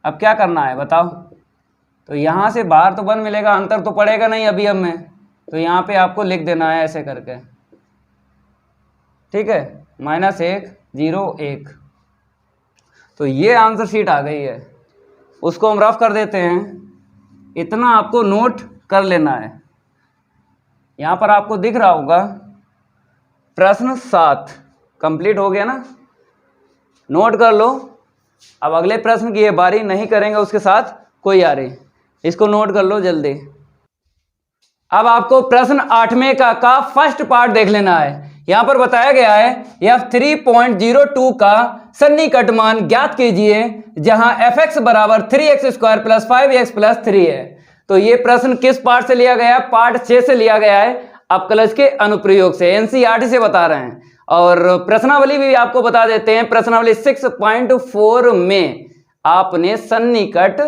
अब क्या करना है बताओ? तो यहाँ से बाहर तो 1 मिलेगा, अंतर तो पड़ेगा नहीं अभी अब में, तो यहाँ पे आपको लिख देना है ऐसे करके, ठीक है। -1 0 1। तो ये आंसर शीट आ गई है, उसको हम रफ कर देते हैं। इतना आपको नोट कर लेना है। यहाँ पर आपको दिख रहा होगा प्रश्न 7 कंप्लीट हो गया ना। नोट कर लो। अब अगले प्रश्न की ये बारी नहीं करेंगे, उसके साथ कोई आ रही, इसको नोट कर लो जल्दी। अब आपको प्रश्न 8वें का फर्स्ट पार्ट देख लेना है। यहां पर बताया गया है f3.02 का सन्निकट मान ज्ञात कीजिए जहां fx बराबर 3x² प्लस 5x प्लस 3 है। तो ये प्रश्न किस पार्ट से लिया गया है? पार्ट 6 से लिया गया है, अपकलज के अनुप्रयोग से, एनसीईआरटी से बता रहे हैं। और प्रश्नावली भी आपको बता देते हैं। प्रश्नावली 6.4 में आपने सन्निकट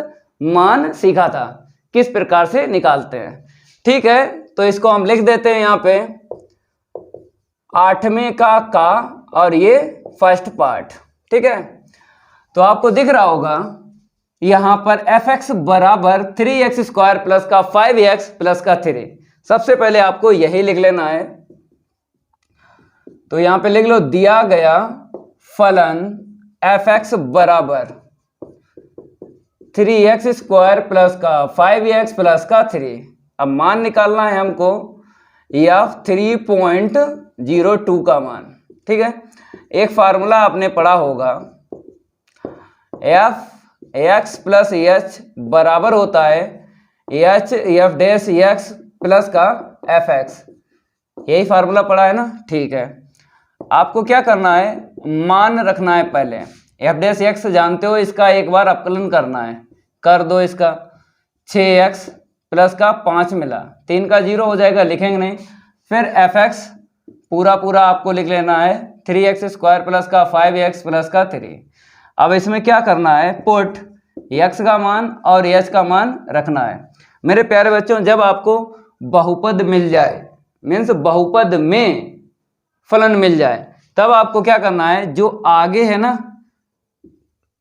मान सीखा था, किस प्रकार से निकालते हैं, ठीक है। तो इसको हम लिख देते हैं यहाँ पे 8वें का और ये फर्स्ट पार्ट, ठीक है। तो आपको दिख रहा होगा यहां पर fx बराबर 3x² प्लस का 5x प्लस का 3। सबसे पहले आपको यही लिख लेना है। तो यहां पे लिख लो दिया गया फलन fx बराबर 3x² प्लस का 5x प्लस का 3। अब मान निकालना है हमको f 3.02 का मान। ठीक है, एक फार्मूला आपने पढ़ा होगा, f(x प्लस h) बराबर होता है h f dash x plus का fx। यही फार्मूला पढ़ा है ना। ठीक है, आपको क्या करना है, मान रखना है पहले। f डैश x जानते हो, इसका एक बार अपकलन करना है, कर दो। इसका 6x प्लस का 5 मिला, 3 का 0 हो जाएगा, लिखेंगे नहीं। फिर fx पूरा पूरा आपको लिख लेना है 3x² प्लस का 5x प्लस का 3। अब इसमें क्या करना है, पुट x का मान और h का मान रखना है। मेरे प्यारे बच्चों, जब आपको बहुपद मिल जाए, मीन्स बहुपद में फलन मिल जाए, तब आपको क्या करना है, जो आगे है ना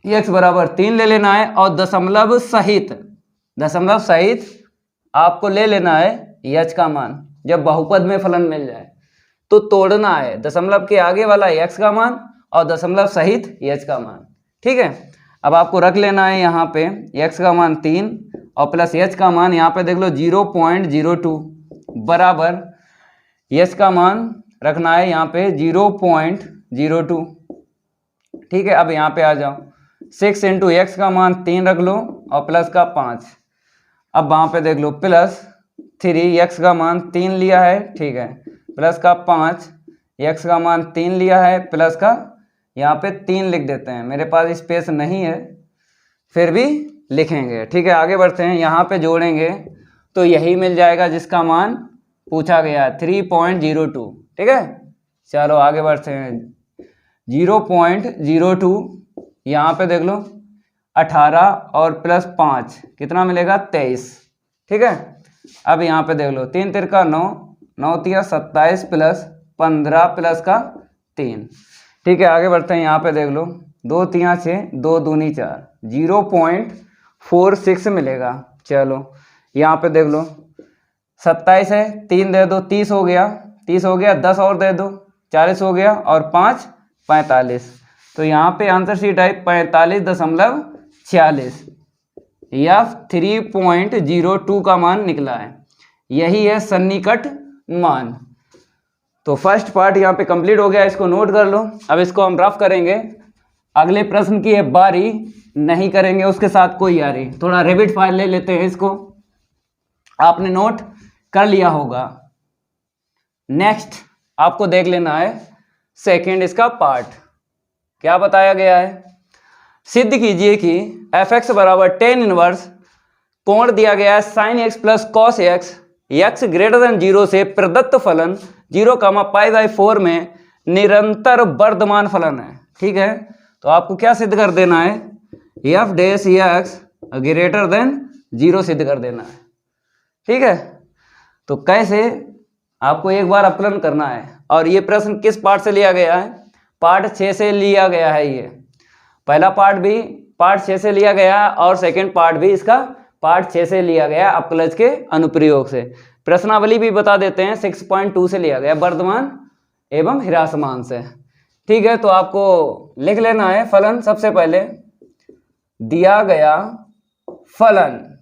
x बराबर 3 ले लेना है और दशमलव सहित आपको ले लेना है h का मान। जब बहुपद में फलन मिल जाए तो तोड़ना है दशमलव के आगे वाला x का मान और दशमलव सहित h का मान। ठीक है, अब आपको रख लेना है यहाँ पे x का मान 3 और प्लस h का मान यहाँ पे देख लो 0.02 बराबर h का मान रखना है यहाँ पे 0.02। ठीक है, अब यहाँ पे आ जाओ, 6 इंटू x का मान 3 रख लो और प्लस का 5। अब वहाँ पे देख लो प्लस 3, x का मान 3 लिया है, ठीक है, प्लस का 5, x का मान 3 लिया है, प्लस का यहाँ पे 3 लिख देते हैं। मेरे पास स्पेस नहीं है, फिर भी लिखेंगे। ठीक है, आगे बढ़ते हैं, यहाँ पे जोड़ेंगे तो यही मिल जाएगा जिसका मान पूछा गया है, 3.02। ठीक है, चलो आगे बढ़ते हैं। 0.02 यहाँ पे देख लो 18 और प्लस 5 कितना मिलेगा, 23। ठीक है, अब यहाँ पे देख लो 3 तिरका 9, 9 तिया 27 प्लस 15 प्लस का 3। ठीक है, आगे बढ़ते हैं, यहाँ पे देख लो 2 तिया 6, 2 दूनी 4, 0.46 मिलेगा। चलो यहाँ पे देख लो 27 है, 3 दे दो 30 हो गया, 30 हो गया, 10 और दे दो 40 हो गया और 5 45। तो यहाँ पे आंसर शीट है 45.46 या 3.02 का मान निकला है। यही है सन्निकट मान। तो फर्स्ट पार्ट यहाँ पे कंप्लीट हो गया, इसको नोट कर लो। अब इसको हम रफ करेंगे, अगले प्रश्न की बारी नहीं करेंगे, उसके साथ कोई यारी। थोड़ा रेबिट फाइल ले लेते हैं, इसको आपने नोट कर लिया होगा। नेक्स्ट आपको देख लेना है सेकंड इसका पार्ट। क्या बताया गया है, सिद्ध कीजिए कि fx बराबर tan इनवर्स कोण दिया गया है sin x plus cos x, x greater than 0 से प्रदत्त फलन 0,π/4 में निरंतर वर्धमान फलन है। ठीक है, तो आपको क्या सिद्ध कर देना है, f dash x greater than 0 सिद्ध कर देना है। ठीक है, तो कैसे, आपको एक बार अपकलन करना है। और ये प्रश्न किस पार्ट से लिया गया है, पार्ट 6 से लिया गया है। ये पहला पार्ट भी पार्ट 6 से लिया गया और सेकंड पार्ट भी इसका पार्ट 6 से लिया गया अपकलज के अनुप्रयोग से। प्रश्नावली भी बता देते हैं, 6.2 से लिया गया, वर्धमान एवं ह्रासमान से। ठीक है, तो आपको लिख लेना है फलन। सबसे पहले दिया गया फलन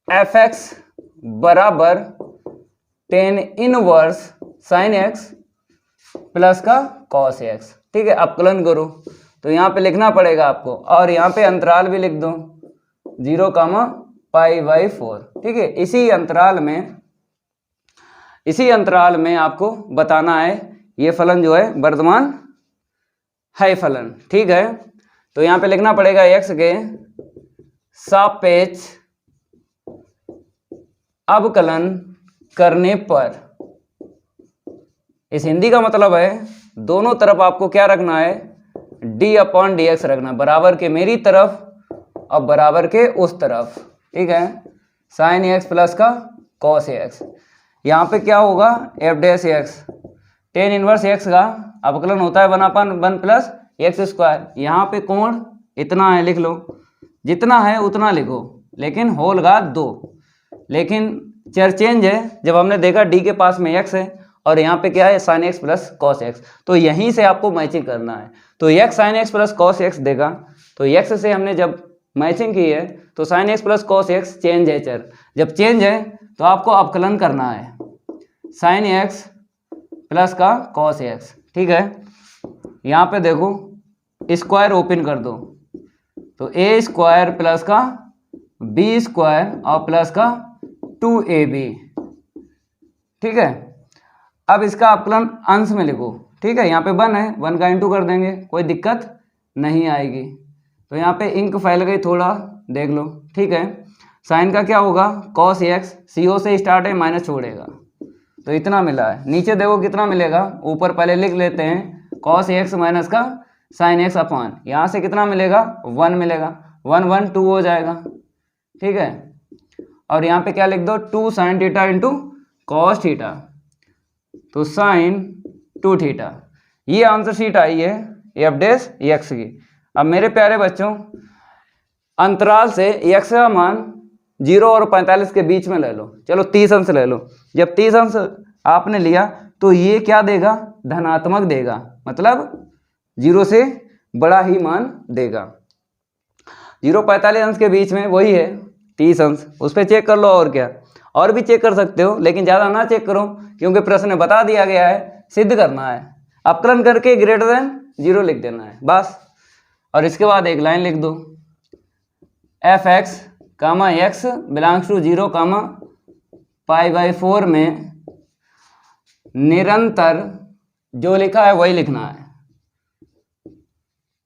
fx बराबर tan inverse sin x plus का cos x। ठीक है, अपकलन करो तो यहाँ पे लिखना पड़ेगा आपको, और यहाँ पे अंतराल भी लिख दो 0,π/4। ठीक है, इसी अंतराल में आपको बताना है ये फलन जो है वर्धमान है फलन। ठीक है, तो यहाँ पे लिखना पड़ेगा x के सापेक्ष अवकलन करने पर, इस हिंदी का मतलब है दोनों तरफ आपको क्या रखना है, d/dx रखना, बराबर के मेरी तरफ और बराबर के उस तरफ। ठीक है, sin x प्लस का cos x। यहाँ पे क्या होगा, f dash x tan inverse x का अवकलन होता है 1/1 प्लस x²। यहाँ पे कोण इतना है, लिख लो, जितना है उतना लिखो, लेकिन होल का 2। लेकिन चर चेंज है, जब हमने देखा d के पास में x है और यहाँ पे क्या है sin x plus cos x, तो यहीं से आपको मैचिंग करना है। तो x sin x plus cos x देगा, तो x से हमने जब मैचिंग की है तो sine x plus cos x change है चर। जब चेंज है तो आपको अवकलन करना है साइन एक्स प्लस का कॉस एक्स। ठीक है, यहाँ पे देखो स्क्वायर ओपन कर दो तो ए स्क्वायर प्लस का बी स्क्वायर और प्लस का 2ab। ठीक है, अब इसका अवकलन अंश में लिखो। ठीक है, यहाँ पे 1 है, 1 का इंटू कर देंगे, कोई दिक्कत नहीं आएगी। तो यहाँ पे इंक फैल गई, थोड़ा देख लो। ठीक है, साइन का क्या होगा कॉस एक्स, CO से स्टार्ट है, माइनस छोड़ेगा तो इतना मिला है। नीचे देखो कितना मिलेगा, ऊपर पहले लिख लेते हैं कॉस एक्स माइनस का साइन एक्स अपॉन, यहाँ से कितना मिलेगा 1 मिलेगा, 1 1 2 हो जाएगा। ठीक है, और यहाँ पे क्या लिख दो 2 sine theta into cos theta, तो साइन 2 थीटा। ये आंसर शीट आई है एफ डैश एक्स की। अब मेरे प्यारे बच्चों अंतराल से एक्स का मान 0 और 45 के बीच में ले लो। चलो 30 अंश ले लो। जब 30 अंश आपने लिया तो ये क्या देगा धनात्मक देगा, मतलब 0 से बड़ा ही मान देगा। 0-45 अंश के बीच में वही है 30 अंश, उस पर चेक कर लो। और क्या, और भी चेक कर सकते हो लेकिन ज़्यादा ना चेक करो क्योंकि प्रश्न में बता दिया गया है, सिद्ध करना है। अपकलन करके ग्रेटर देन 0 लिख देना है बस। और इसके बाद एक लाइन लिख दो F X comma X belongs to 0 comma π/4 में निरंतर, जो लिखा है वही लिखना है,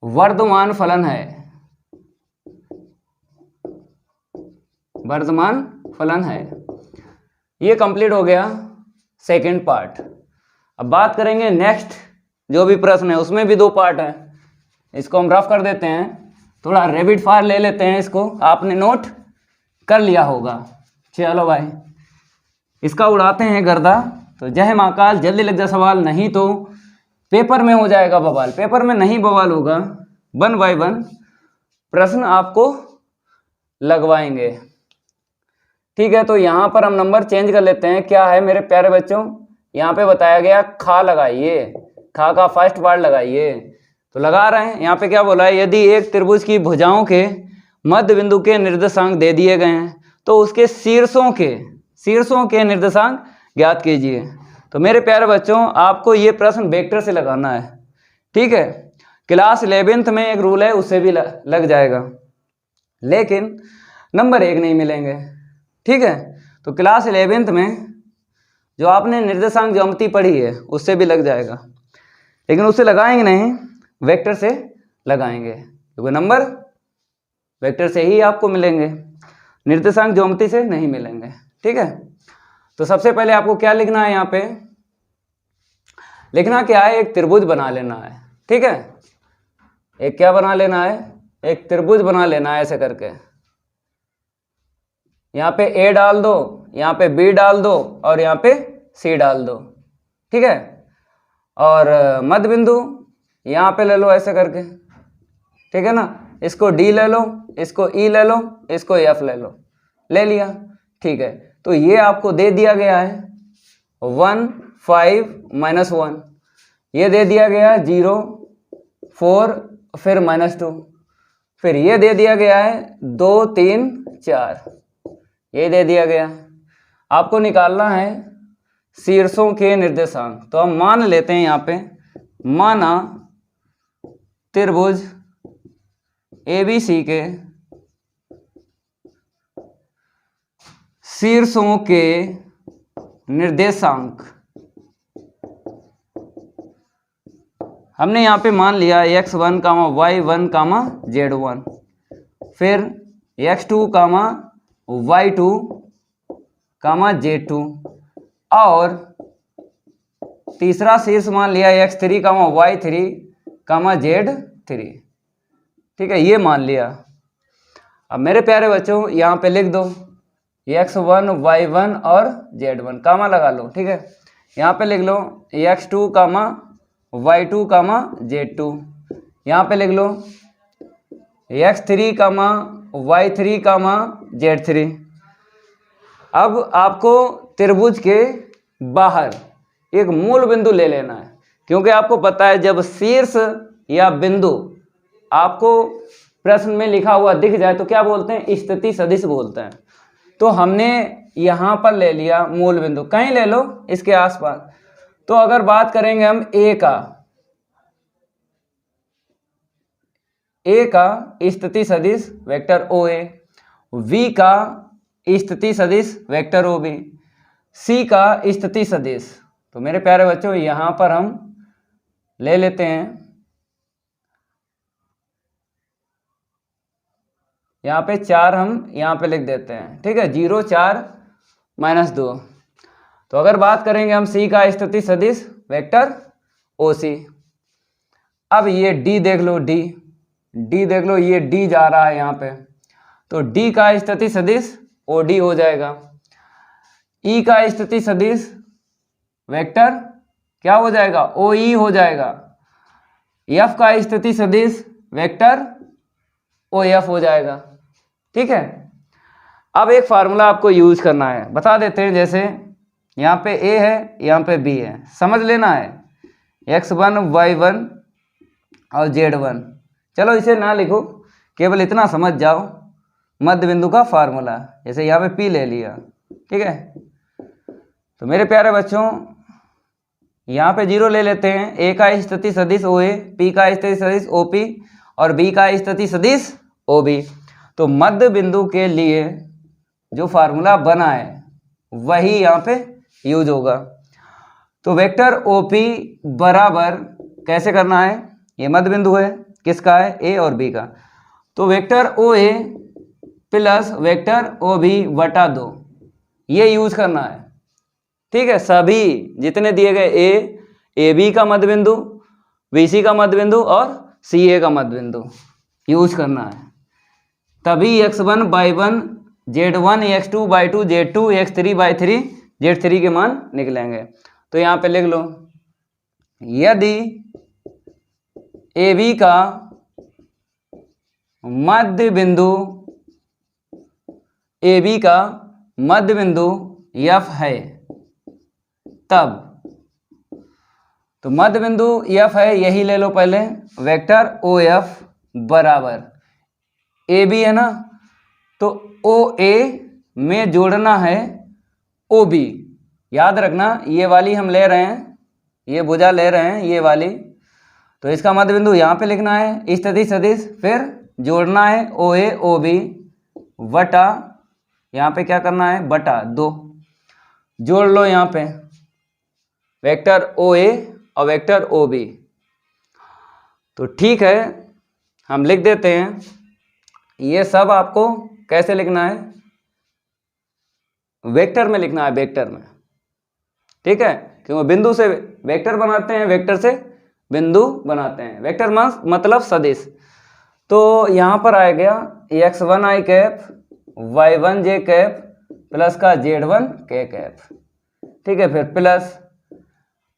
वर्तमान फलन है, वर्तमान फलन है। ये कंप्लीट हो गया सेकंड पार्ट। अब बात करेंगे नेक्स्ट जो भी प्रश्न है, उसमें भी 2 पार्ट है। इसको हम रफ कर देते हैं, थोड़ा रैपिड फायर ले लेते हैं इसको, आपने नोट कर लिया होगा। चलो भाई इसका उड़ाते हैं गर्दा। तो जय महाकाल, जल्दी लग जा सवाल, नहीं तो पेपर में हो जाएगा बवाल। पेपर में नहीं बवाल होगा, 1 बाय 1 प्रश्न आपको लगवाएंगे। ठीक है, तो यहाँ पर हम नंबर चेंज कर लेते हैं। क्या है मेरे प्यारे बच्चों, यहाँ पे बताया गया खा लगाइए, खा का फर्स्ट पार्ट लगाइए। तो लगा रहे हैं, यहाँ पे क्या बोला है, यदि एक त्रिभुज की भुजाओं के मध्य बिंदु के निर्देशांक दे दिए गए हैं तो उसके शीर्षों के निर्देशांक ज्ञात कीजिए। तो मेरे प्यारे बच्चों आपको ये प्रश्न वेक्टर से लगाना है। ठीक है, क्लास 11th में एक रूल है, उससे भी लग जाएगा, लेकिन नंबर 1 नहीं मिलेंगे। ठीक है, तो क्लास 11th में जो आपने निर्देशांक ज्यामिति पढ़ी है उससे भी लग जाएगा, लेकिन उससे लगाएंगे नहीं, वेक्टर से लगाएंगे, क्योंकि नंबर वेक्टर से ही आपको मिलेंगे, निर्देशांक ज्यामिति से नहीं मिलेंगे। ठीक है, तो सबसे पहले आपको क्या लिखना है, यहाँ पे लिखना क्या है, एक त्रिभुज बना लेना है। ठीक है, एक क्या बना लेना है, एक त्रिभुज बना लेना है ऐसे करके। यहाँ पे A डाल दो, यहाँ पे B डाल दो और यहाँ पे C डाल दो। ठीक है, और मध्य बिंदु यहाँ पे ले लो ऐसे करके। ठीक है ना, इसको D ले लो, इसको E ले लो, इसको F ले लो, ले लिया। ठीक है, तो ये आपको दे दिया गया है 1 5 -1, ये दे दिया गया 0 4 फिर -2, फिर ये दे दिया गया है 2 3 4, ये दे दिया गया। आपको निकालना है शीर्षों के निर्देशांक। तो हम मान लेते हैं यहाँ पे, माना त्रिभुज ABC के शीर्षों के निर्देशांक हमने यहाँ पे मान लिया x1, y1, z1, फिर x2, y2, z2, और तीसरा शीर्ष मान लिया x3, y3, z3। ठीक है, ये मान लिया। अब मेरे प्यारे बच्चों यहाँ पे लिख दो x1, y1 और z1, कामा लगा लो। ठीक है, यहाँ पे लिख लो x2, y2, z2, यहाँ पे लिख लो x3, y3, z3। अब आपको त्रिभुज के बाहर एक मूल बिंदु ले लेना है, क्योंकि आपको पता है जब शीर्ष या बिंदु आपको प्रश्न में लिखा हुआ दिख जाए तो क्या बोलते हैं, स्थिति सदिश बोलते हैं। तो हमने यहां पर ले लिया मूल बिंदु, कहीं ले लो इसके आसपास। तो अगर बात करेंगे हम ए का स्थिति सदिश वेक्टर ओ ए, वी का स्थिति सदिश वेक्टर ओ बी, सी का स्थिति सदिश। तो मेरे प्यारे बच्चों यहां पर हम ले लेते हैं, यहाँ पे 4 हम यहाँ पे लिख देते हैं, ठीक है, 0 4 -2। तो अगर बात करेंगे हम सी का स्थिति सदिश वेक्टर ओ सी। अब ये डी देख लो, डी देख लो, ये डी जा रहा है यहाँ पे, तो डी का स्थिति सदिश ओ डी हो जाएगा। ई का स्थिति सदिश वेक्टर क्या हो जाएगा, ओ ई हो जाएगा। एफ का स्थिति सदिश वेक्टर ओ एफ हो जाएगा, ठीक है। अब एक फार्मूला आपको यूज करना है, बता देते हैं। जैसे यहाँ पे ए है, यहाँ पे बी है, समझ लेना है, x1 y1 और z1। चलो इसे ना लिखो, केवल इतना समझ जाओ, मध्य बिंदु का फार्मूला। जैसे यहाँ पे p ले लिया, ठीक है। तो मेरे प्यारे बच्चों यहाँ पे 0 ले लेते हैं, ए का स्थिति सदिश ओ ए, पी का स्थिति सदिश ओ पी और बी का स्थिति सदिश ओ बी। तो मध्य बिंदु के लिए जो फार्मूला बना है वही यहाँ पे यूज होगा। तो वेक्टर ओपी बराबर कैसे करना है, ये मध्य बिंदु है, किसका है, ए और बी का। तो वेक्टर ओ ए प्लस वेक्टर ओ बी बटा 2, ये यूज करना है, ठीक है। सभी जितने दिए गए ए बी का मध्य बिंदु, बी सी का मध्य बिंदु और सी ए का मध्य बिंदु यूज करना है, तभी x1 y1 z1 x2 y2 z2 x3 y3 z3 के मान निकलेंगे। तो यहाँ पे लिख लो, यदि ए बी का मध्य बिंदु f है तब, तो मध्य बिंदु f है, यही ले लो पहले, वेक्टर ओ एफ बराबर ए बी है ना, तो ओ ए में जोड़ना है ओ बी। याद रखना ये वाली हम ले रहे हैं, ये भुजा ले रहे हैं ये वाली, तो इसका मध्य बिंदु यहाँ पे लिखना है स्थिति सदिश, फिर जोड़ना है ओ ए ओ बी वटा, यहाँ पे क्या करना है, बटा 2। जोड़ लो यहाँ पे वेक्टर ओ ए और वेक्टर ओ बी। तो ठीक है, हम लिख देते हैं, ये सब आपको कैसे लिखना है, वेक्टर में लिखना है, वेक्टर में, ठीक है। क्योंकि बिंदु से वेक्टर बनाते हैं, वेक्टर से बिंदु बनाते हैं, वेक्टर मतलब सदिश। तो यहाँ पर आ गया x1 i cap y1 j cap plus का z1 k कैप, ठीक है। फिर प्लस,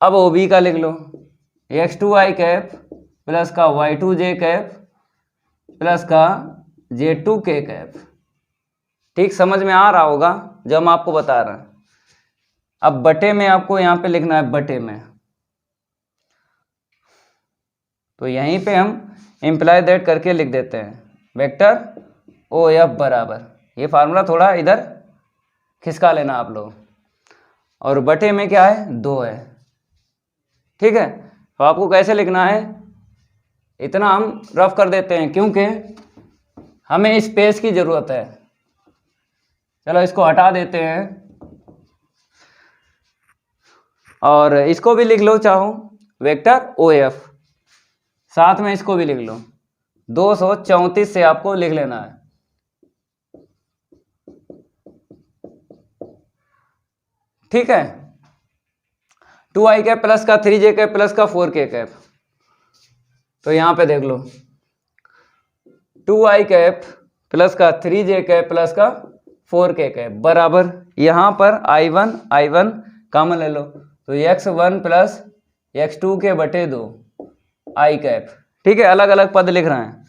अब ओ बी का लिख लो, x2 i कैप प्लस का y2 j कैप प्लस का z2 k कैप। ठीक समझ में आ रहा होगा जो हम आपको बता रहे हैं। अब बटे में आपको यहाँ पे लिखना है, बटे में, तो यहीं पे हम इम्प्लाई दैट करके लिख देते हैं, वेक्टर ओ एफ बराबर, ये फार्मूला थोड़ा इधर खिसका लेना आप लोग, और बटे में क्या है, 2 है, ठीक है। तो आपको कैसे लिखना है, इतना हम रफ कर देते हैं क्योंकि हमें स्पेस की जरूरत है। चलो इसको हटा देते हैं और इसको भी लिख लो चाहो, वेक्टर ओ एफ, साथ में इसको भी लिख लो, 234 से आपको लिख लेना है। ठीक है, 2i कैप प्लस का 3j कैप प्लस का 4k कैप। तो यहां पे देख लो, 2i कैप प्लस का 3j कैप प्लस का 4k कैप बराबर, यहां पर i1 कॉमन ले लो, तो x1 प्लस x2 के बटे 2 i कैप। ठीक है, अलग अलग पद लिख रहे हैं,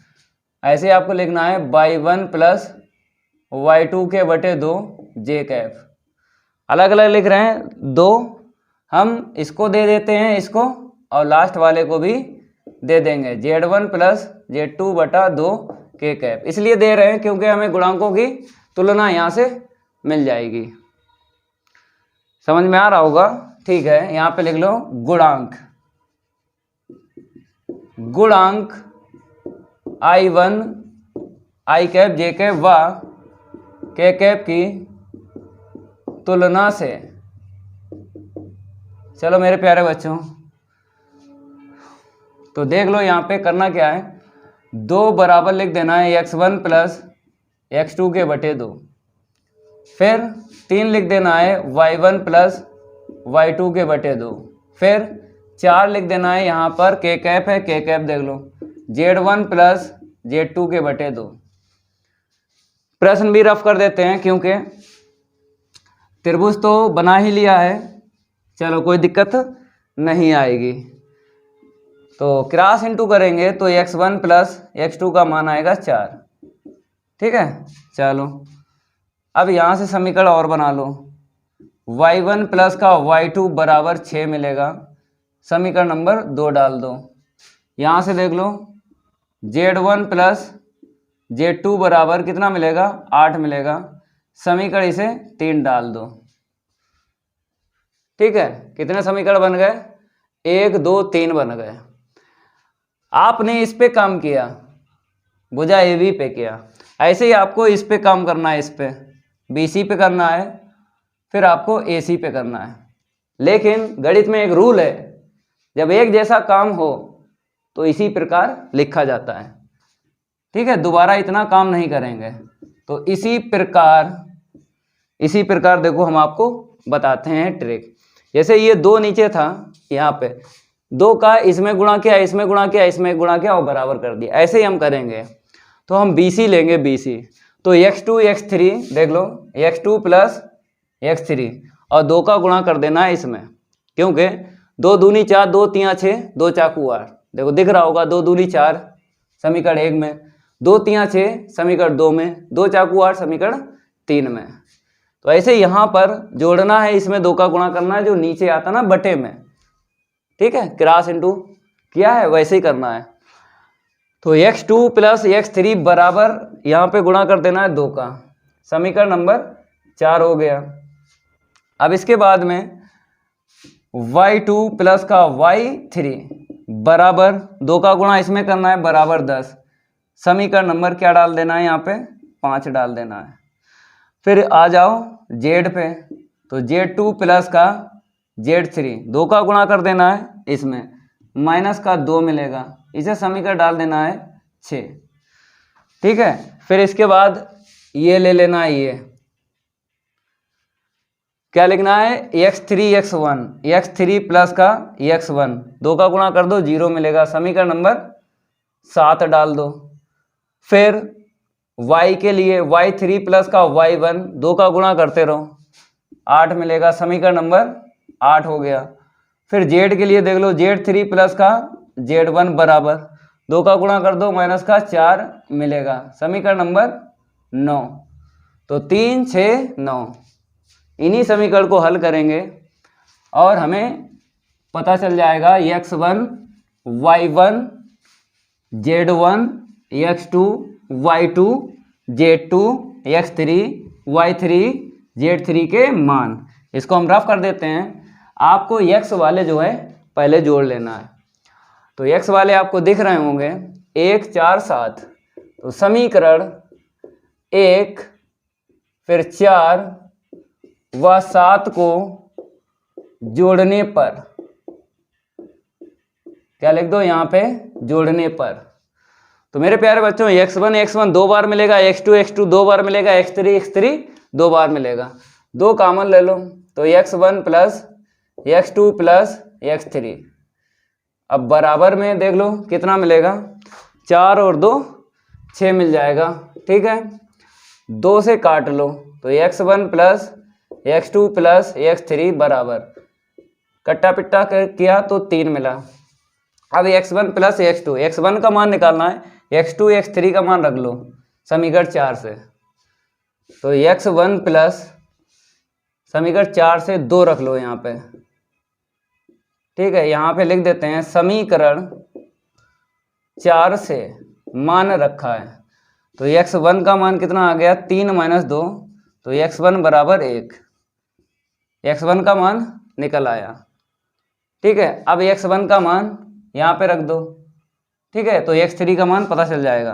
ऐसे आपको लिखना है y1 प्लस y2 के बटे 2 j कैप। अलग अलग लिख रहे हैं, 2 हम इसको दे देते हैं, इसको, और लास्ट वाले को भी दे देंगे, z1 प्लस z2 बटा 2 के कैप, इसलिए दे रहे हैं क्योंकि हमें गुणांकों की तुलना यहाँ से मिल जाएगी। समझ में आ रहा होगा? ठीक है, यहाँ पे लिख लो गुणांक, गुणांक I1 I cap J cap व के कैप की तुलना से। चलो मेरे प्यारे बच्चों, तो देख लो यहाँ पे करना क्या है, 2 बराबर लिख देना है x1 प्लस x2 के बटे 2, फिर 3 लिख देना है y1 प्लस y2 के बटे 2, फिर 4 लिख देना है यहाँ पर के कैप है, के कैप देख लो z1 प्लस z2 के बटे 2। प्रश्न भी रफ कर देते हैं क्योंकि त्रिभुज तो बना ही लिया है, चलो कोई दिक्कत नहीं आएगी। तो क्रॉस इंटू करेंगे तो x1 प्लस x2 का मान आएगा 4। ठीक है, चलो अब यहाँ से समीकरण और बना लो, y1 प्लस का y2 बराबर 6 मिलेगा, समीकरण नंबर 2 डाल दो। यहाँ से देख लो z1 प्लस z2 बराबर कितना मिलेगा, 8 मिलेगा, समीकरण इसे 3 डाल दो। ठीक है, कितने समीकरण बन गए, 1 2 3 बन गए। आपने इस पे काम किया, भुजा AB पे किया, ऐसे ही आपको इस पे काम करना है, इस पे BC पे करना है, फिर आपको AC पे करना है। लेकिन गणित में एक रूल है, जब एक जैसा काम हो तो इसी प्रकार लिखा जाता है। ठीक है, दोबारा इतना काम नहीं करेंगे। तो इसी प्रकार देखो हम आपको बताते हैं ट्रिक। जैसे ये 2 नीचे था, यहाँ पे 2 का इसमें गुणा किया, इसमें गुणा किया, इसमें गुणा किया और बराबर कर दिया, ऐसे ही हम करेंगे। तो हम BC लेंगे, BC तो x2 x3 देख लो, x2 प्लस x3 और 2 का गुणा कर देना है इसमें, क्योंकि 2 दूनी 4, 2 3 6, 2 चाकू 8, देखो दिख रहा होगा, 2 दूनी 4 समीकरण 1 में, 2 3 6 समीकरण 2 में, 2 चाकू 8 समीकरण 3 में। तो ऐसे यहाँ पर जोड़ना है, इसमें 2 का गुणा करना है, जो नीचे आता ना बटे में। ठीक है, क्रॉस इंटू किया है, वैसे ही करना है। तो x2 प्लस x3 बराबर यहाँ पे गुणा कर देना है 2 का, समीकरण नंबर 4 हो गया। अब इसके बाद में y2 प्लस का y3 बराबर 2 का गुणा इसमें करना है, बराबर 10, समीकरण नंबर क्या डाल देना है, यहाँ पे 5 डाल देना है। फिर आ जाओ z पे, तो z2 प्लस का z3 2 का गुणा कर देना है, इसमें माइनस का 2 मिलेगा, इसे समीकरण डाल देना है 6। ठीक है, फिर इसके बाद ये ले लेना है, ये क्या लिखना है, x3 x1, x3 प्लस का x1 2 का गुणा कर दो, 0 मिलेगा, समीकरण नंबर 7 डाल दो। फिर y के लिए y3 प्लस का y1 2 का गुणा करते रहो, 8 मिलेगा, समीकरण नंबर 8 हो गया। फिर z के लिए देख लो, z3 प्लस का z1 बराबर 2 का गुणा कर दो, माइनस का 4 मिलेगा, समीकरण नंबर 9। तो 3 6 9 इन्हीं समीकरण को हल करेंगे और हमें पता चल जाएगा x1 y1 z1 x2 y2 z2 x3 y3 z3 के मान। इसको हम रफ कर देते हैं, आपको x वाले जो है पहले जोड़ लेना है। तो x वाले आपको दिख रहे होंगे 1 4 7, तो समीकरण 1 फिर 4 व 7 को जोड़ने पर क्या लिख दो, यहाँ पे जोड़ने पर। तो मेरे प्यारे बच्चों x1 2 बार मिलेगा, x2 2 बार मिलेगा, x3 2 बार मिलेगा, 2 कॉमन ले लो, तो x1 plus x2 plus x3। अब बराबर में देख लो कितना मिलेगा, 4 और 2 6 मिल जाएगा। ठीक है, 2 से काट लो, तो x1 plus x2 plus x3 बराबर, कट्टा पिट्टा किया तो 3 मिला। अब x1 प्लस x2, x1 का मान निकालना है, x2 x3 का मान रख लो समीकरण 4 से, तो x1 प्लस समीकरण 4 से 2 रख लो यहाँ पे। ठीक है, यहाँ पे लिख देते हैं समीकरण 4 से मान रखा है, तो x1 का मान कितना आ गया 3 - 2, तो x1 बराबर 1, x1 का मान निकल आया। ठीक है, अब x1 का मान यहाँ पे रख दो। ठीक है, तो x3 का मान पता चल जाएगा।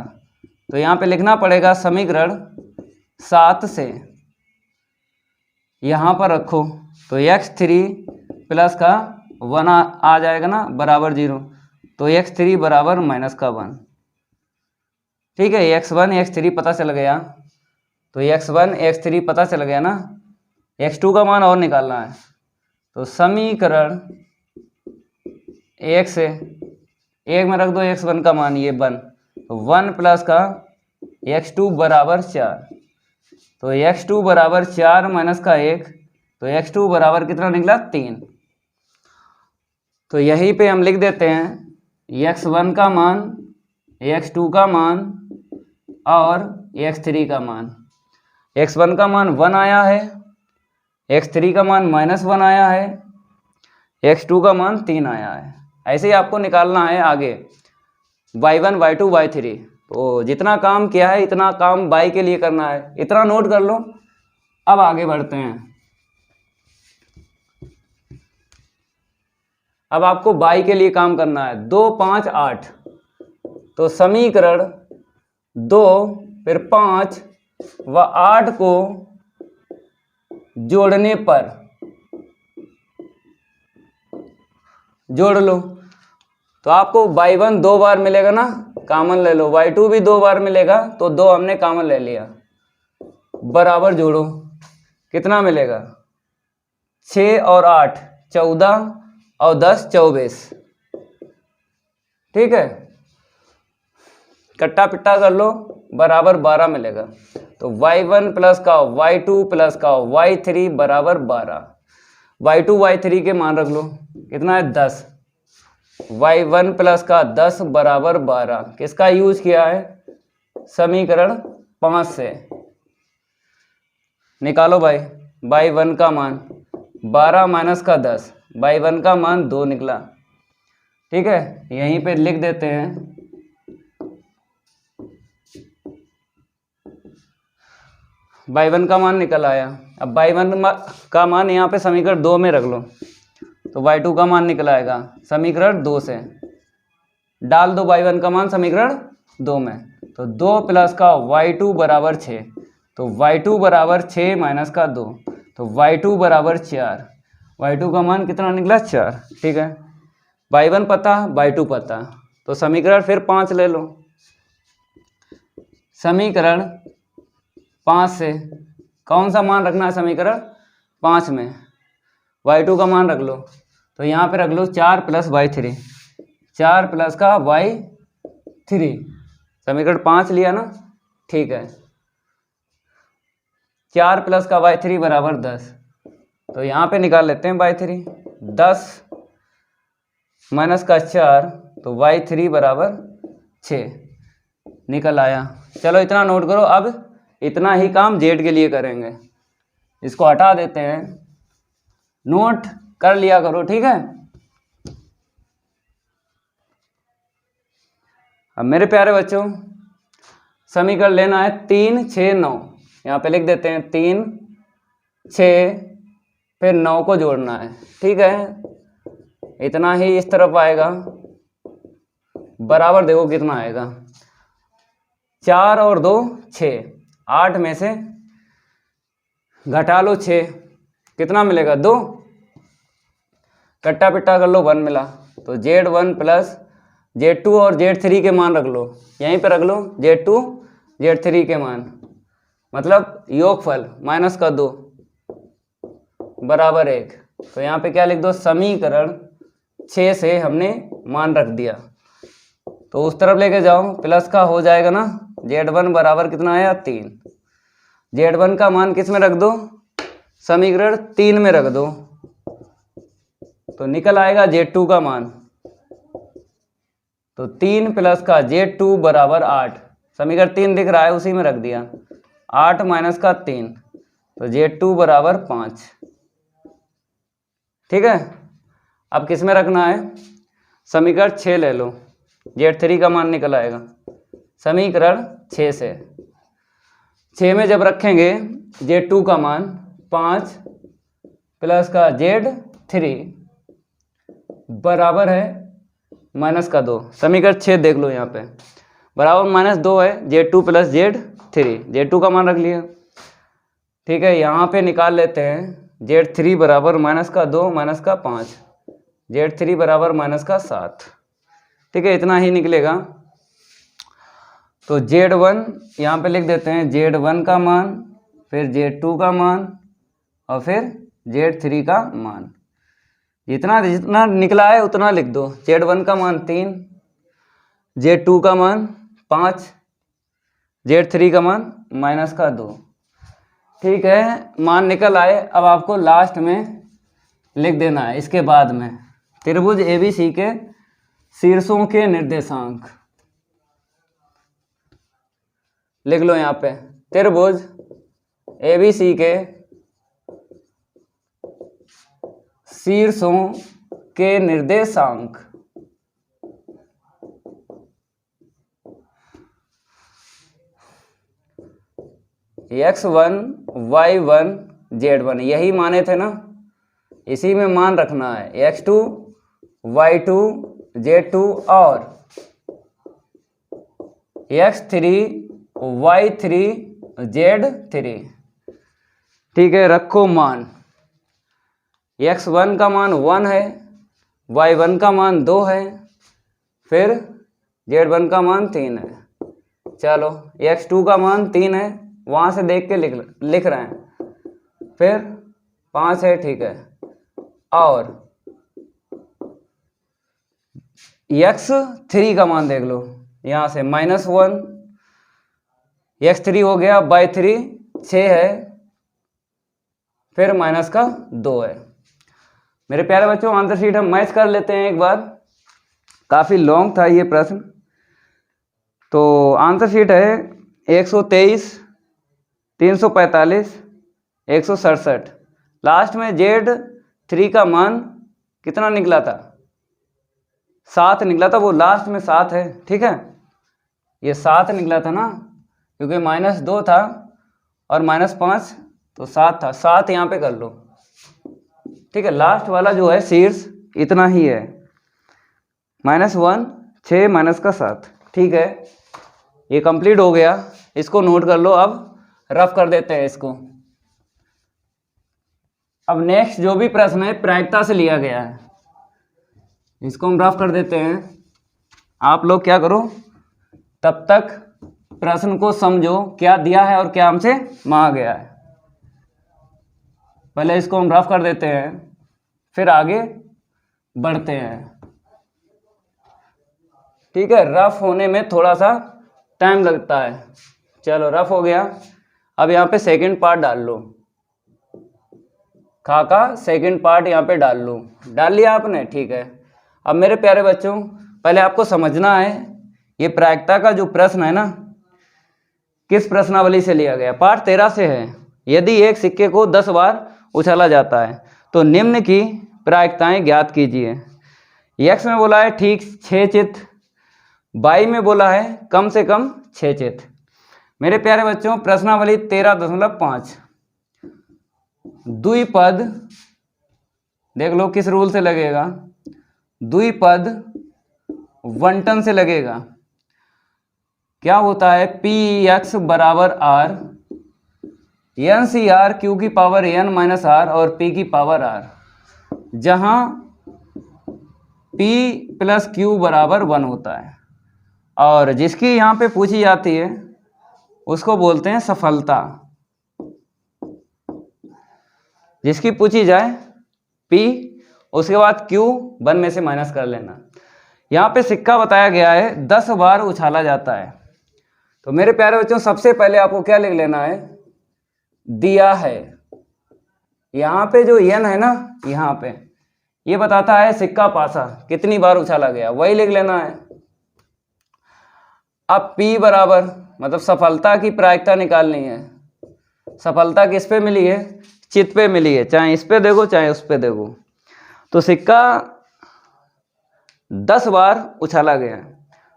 तो यहाँ पे लिखना पड़ेगा समीकरण 7 से यहाँ पर रखो, तो x3 प्लस का 1 आ जाएगा ना बराबर 0, तो x3 बराबर -1। ठीक है, x1 x3 पता चल गया, तो x1 x3 पता चल गया ना। x2 का मान और निकालना है, तो समीकरण 1 से 1 में रख दो x1 का मान, ये 1, तो 1 प्लस का x2 बराबर 4, तो x2 बराबर 4 माइनस का 1, तो x2 बराबर कितना निकला 3। तो यहीं पे हम लिख देते हैं x1 का मान, x2 का मान और x3 का मान। x1 का मान 1 आया है, x3 का मान -1 आया है, x2 का मान 3 आया है। ऐसे ही आपको निकालना है आगे y1 y2 y3। तो जितना काम किया है इतना काम y के लिए करना है, इतना नोट कर लो। अब आगे बढ़ते हैं। अब आपको y के लिए काम करना है 2 5 8, तो समीकरण 2 फिर 5 व 8 को जोड़ने पर जोड़ लो, तो आपको y1 2 बार मिलेगा ना, कॉमन ले लो, y2 भी 2 बार मिलेगा, तो 2 हमने कॉमन ले लिया। बराबर जोड़ो, कितना मिलेगा 6 और 8 14 और 10 24। ठीक है, कट्टा पिट्टा कर लो, बराबर 12 मिलेगा। तो y1 प्लस का y2 प्लस का y3 बराबर 12। y2 y3 के मान रख लो, कितना है 10। y1 प्लस का 10 बराबर 12, किसका यूज किया है समीकरण 5 से। निकालो भाई, y1 का मान 12 माइनस का 10, y1 का मान 2 निकला। ठीक है, यहीं पे लिख देते हैं y1 का मान निकल आया। अब y1 का मान यहाँ पे समीकरण 2 में रख लो, तो y2 का मान निकल आएगा समीकरण 2 से। डाल दो y1 का मान समीकरण 2 में, तो 2 प्लस का y2 बराबर 6, तो y2 बराबर 6 माइनस का 2, तो y2 बराबर 4। y2 का मान कितना निकला 4। ठीक है, y1 पता y2 पता, तो समीकरण फिर 5 ले लो। समीकरण 5 से कौन सा मान रखना है समीकरण 5 में, y2 का मान रख लो, तो यहाँ पे रख लो 4 प्लस y3, 4 प्लस का y3, समीकरण 5 लिया ना। ठीक है, 4 प्लस का y3 बराबर 10, तो यहाँ पे निकाल लेते हैं y3, 10 माइनस का 4, तो y3 बराबर 6 निकल आया। चलो इतना नोट करो। अब इतना ही काम जेड के लिए करेंगे, इसको हटा देते हैं, नोट कर लिया करो। ठीक है, अब मेरे प्यारे बच्चों समीकरण लेना है 3 6 9, यहाँ पे लिख देते हैं 3 6 फिर 9 को जोड़ना है। ठीक है, इतना ही इस तरफ आएगा, बराबर देखो कितना आएगा, 4 और 2 6, 8 में से घटा लो 6, कितना मिलेगा 2, कट्टा पिट्टा कर लो 1 मिला, तो Z1 प्लस Z2 और Z3 के मान रख लो, यहीं पे रख लो Z2 Z3 के मान, मतलब योगफल माइनस का 2 बराबर 1। तो यहाँ पे क्या लिख दो, समीकरण 6 से हमने मान रख दिया, तो उस तरफ लेके जाओ, प्लस का हो जाएगा ना, Z1 बराबर कितना आया 3, Z1 का मान किस में रख दो, समीकरण 3 में रख दो, तो निकल आएगा Z2 का मान, तो 3 प्लस का Z2 बराबर 8, समीकरण 3 दिख रहा है उसी में रख दिया, 8 माइनस का 3, तो Z2 बराबर 5। ठीक है, अब किस में रखना है, समीकरण 6 ले लो, Z3 का मान निकल आएगा, समीकरण 6 से। 6 में जब रखेंगे Z2 का मान 5 प्लस का Z3 बराबर है माइनस का 2। समीकरण 6 देख लो यहाँ पे, बराबर -2 है Z2 प्लस Z3। Z2 का मान रख लिया, ठीक है। यहाँ पे निकाल लेते हैं Z3 बराबर -2 -5, Z3 बराबर -7, ठीक है। इतना ही निकलेगा। तो Z1 यहाँ पे लिख देते हैं, Z1 का मान, फिर Z2 का मान और फिर Z3 का मान। जितना जितना निकला है उतना लिख दो। Z1 का मान 3, Z2 का मान 5, Z3 का मान -2, ठीक है। मान निकल आए। अब आपको लास्ट में लिख देना है इसके बाद में त्रिभुज ABC के शीर्षों के निर्देशांक। लिख लो यहाँ पे त्रिभुज ABC के शीर्षों के निर्देशांक। x1 y1 z1 यही माने थे ना, इसी में मान रखना है। x2 y2 z2 और x3 y3 z3, ठीक है। रखो मान। x1 का मान 1 है, y1 का मान 2 है, फिर z1 का मान 3 है। चलो x2 का मान 3 है, वहाँ से देख के लिख रहे हैं, फिर 5 है, ठीक है। और x3 का मान देख लो, यहाँ से -1, x3 हो गया, y3 6 है, फिर -2 है। मेरे प्यारे बच्चों आंसर शीट हम मैच कर लेते हैं एक बार, काफ़ी लॉन्ग था ये प्रश्न। तो आंसर शीट है 123, 345, 167। लास्ट में Z3 का मान कितना निकला था? 7 निकला था, वो लास्ट में 7 है, ठीक है। ये 7 निकला था ना, क्योंकि -2 था और -5 तो 7 था। 7 यहाँ पे कर लो, ठीक है। लास्ट वाला जो है शीर्ष इतना ही है, -1 6 -7, ठीक है। ये कंप्लीट हो गया, इसको नोट कर लो। अब रफ कर देते हैं इसको। अब नेक्स्ट जो भी प्रश्न है प्रायिकता से लिया गया है, इसको हम रफ कर देते हैं। आप लोग क्या करो, तब तक प्रश्न को समझो क्या दिया है और क्या हमसे मांगा गया है। पहले इसको हम रफ कर देते हैं, फिर आगे बढ़ते हैं, ठीक है। रफ होने में थोड़ा सा टाइम लगता है। चलो रफ हो गया। अब यहाँ पे सेकंड पार्ट डाल लो, खा का सेकंड पार्ट यहाँ पे डाल लो। डाल लिया आपने, ठीक है। अब मेरे प्यारे बच्चों पहले आपको समझना है ये प्रायिकता का जो प्रश्न है ना, किस प्रश्नावली से लिया गया। पार्ट 13 से है। यदि एक सिक्के को 10 बार उछाला जाता है तो निम्न की प्रायिकताएं ज्ञात कीजिए। x में बोला है ठीक 6 चित्त, y में बोला है कम से कम 6 चित्त। मेरे प्यारे बच्चों प्रश्नावली 13.5 द्विपद देख लो किस रूल से लगेगा। द्विपद बंटन से लगेगा। क्या होता है, px बराबर r, n सी r q की पावर n माइनस r और p की पावर r, जहां p प्लस q बराबर 1 होता है। और जिसकी यहाँ पे पूछी जाती है उसको बोलते हैं सफलता। जिसकी पूछी जाए P, उसके बाद Q 1 में से माइनस कर लेना। यहाँ पे सिक्का बताया गया है 10 बार उछाला जाता है। तो मेरे प्यारे बच्चों सबसे पहले आपको क्या लिख लेना है, दिया है। यहाँ पे जो n है ना, यहाँ पे ये बताता है सिक्का पासा कितनी बार उछाला गया, वही लिख लेना है। अब P बराबर मतलब सफलता की प्रायिकता निकालनी है। सफलता किस पे मिली है, चित्त पे मिली है, चाहे इस पे देखो चाहे उस पे देखो। तो सिक्का 10 बार उछाला गया,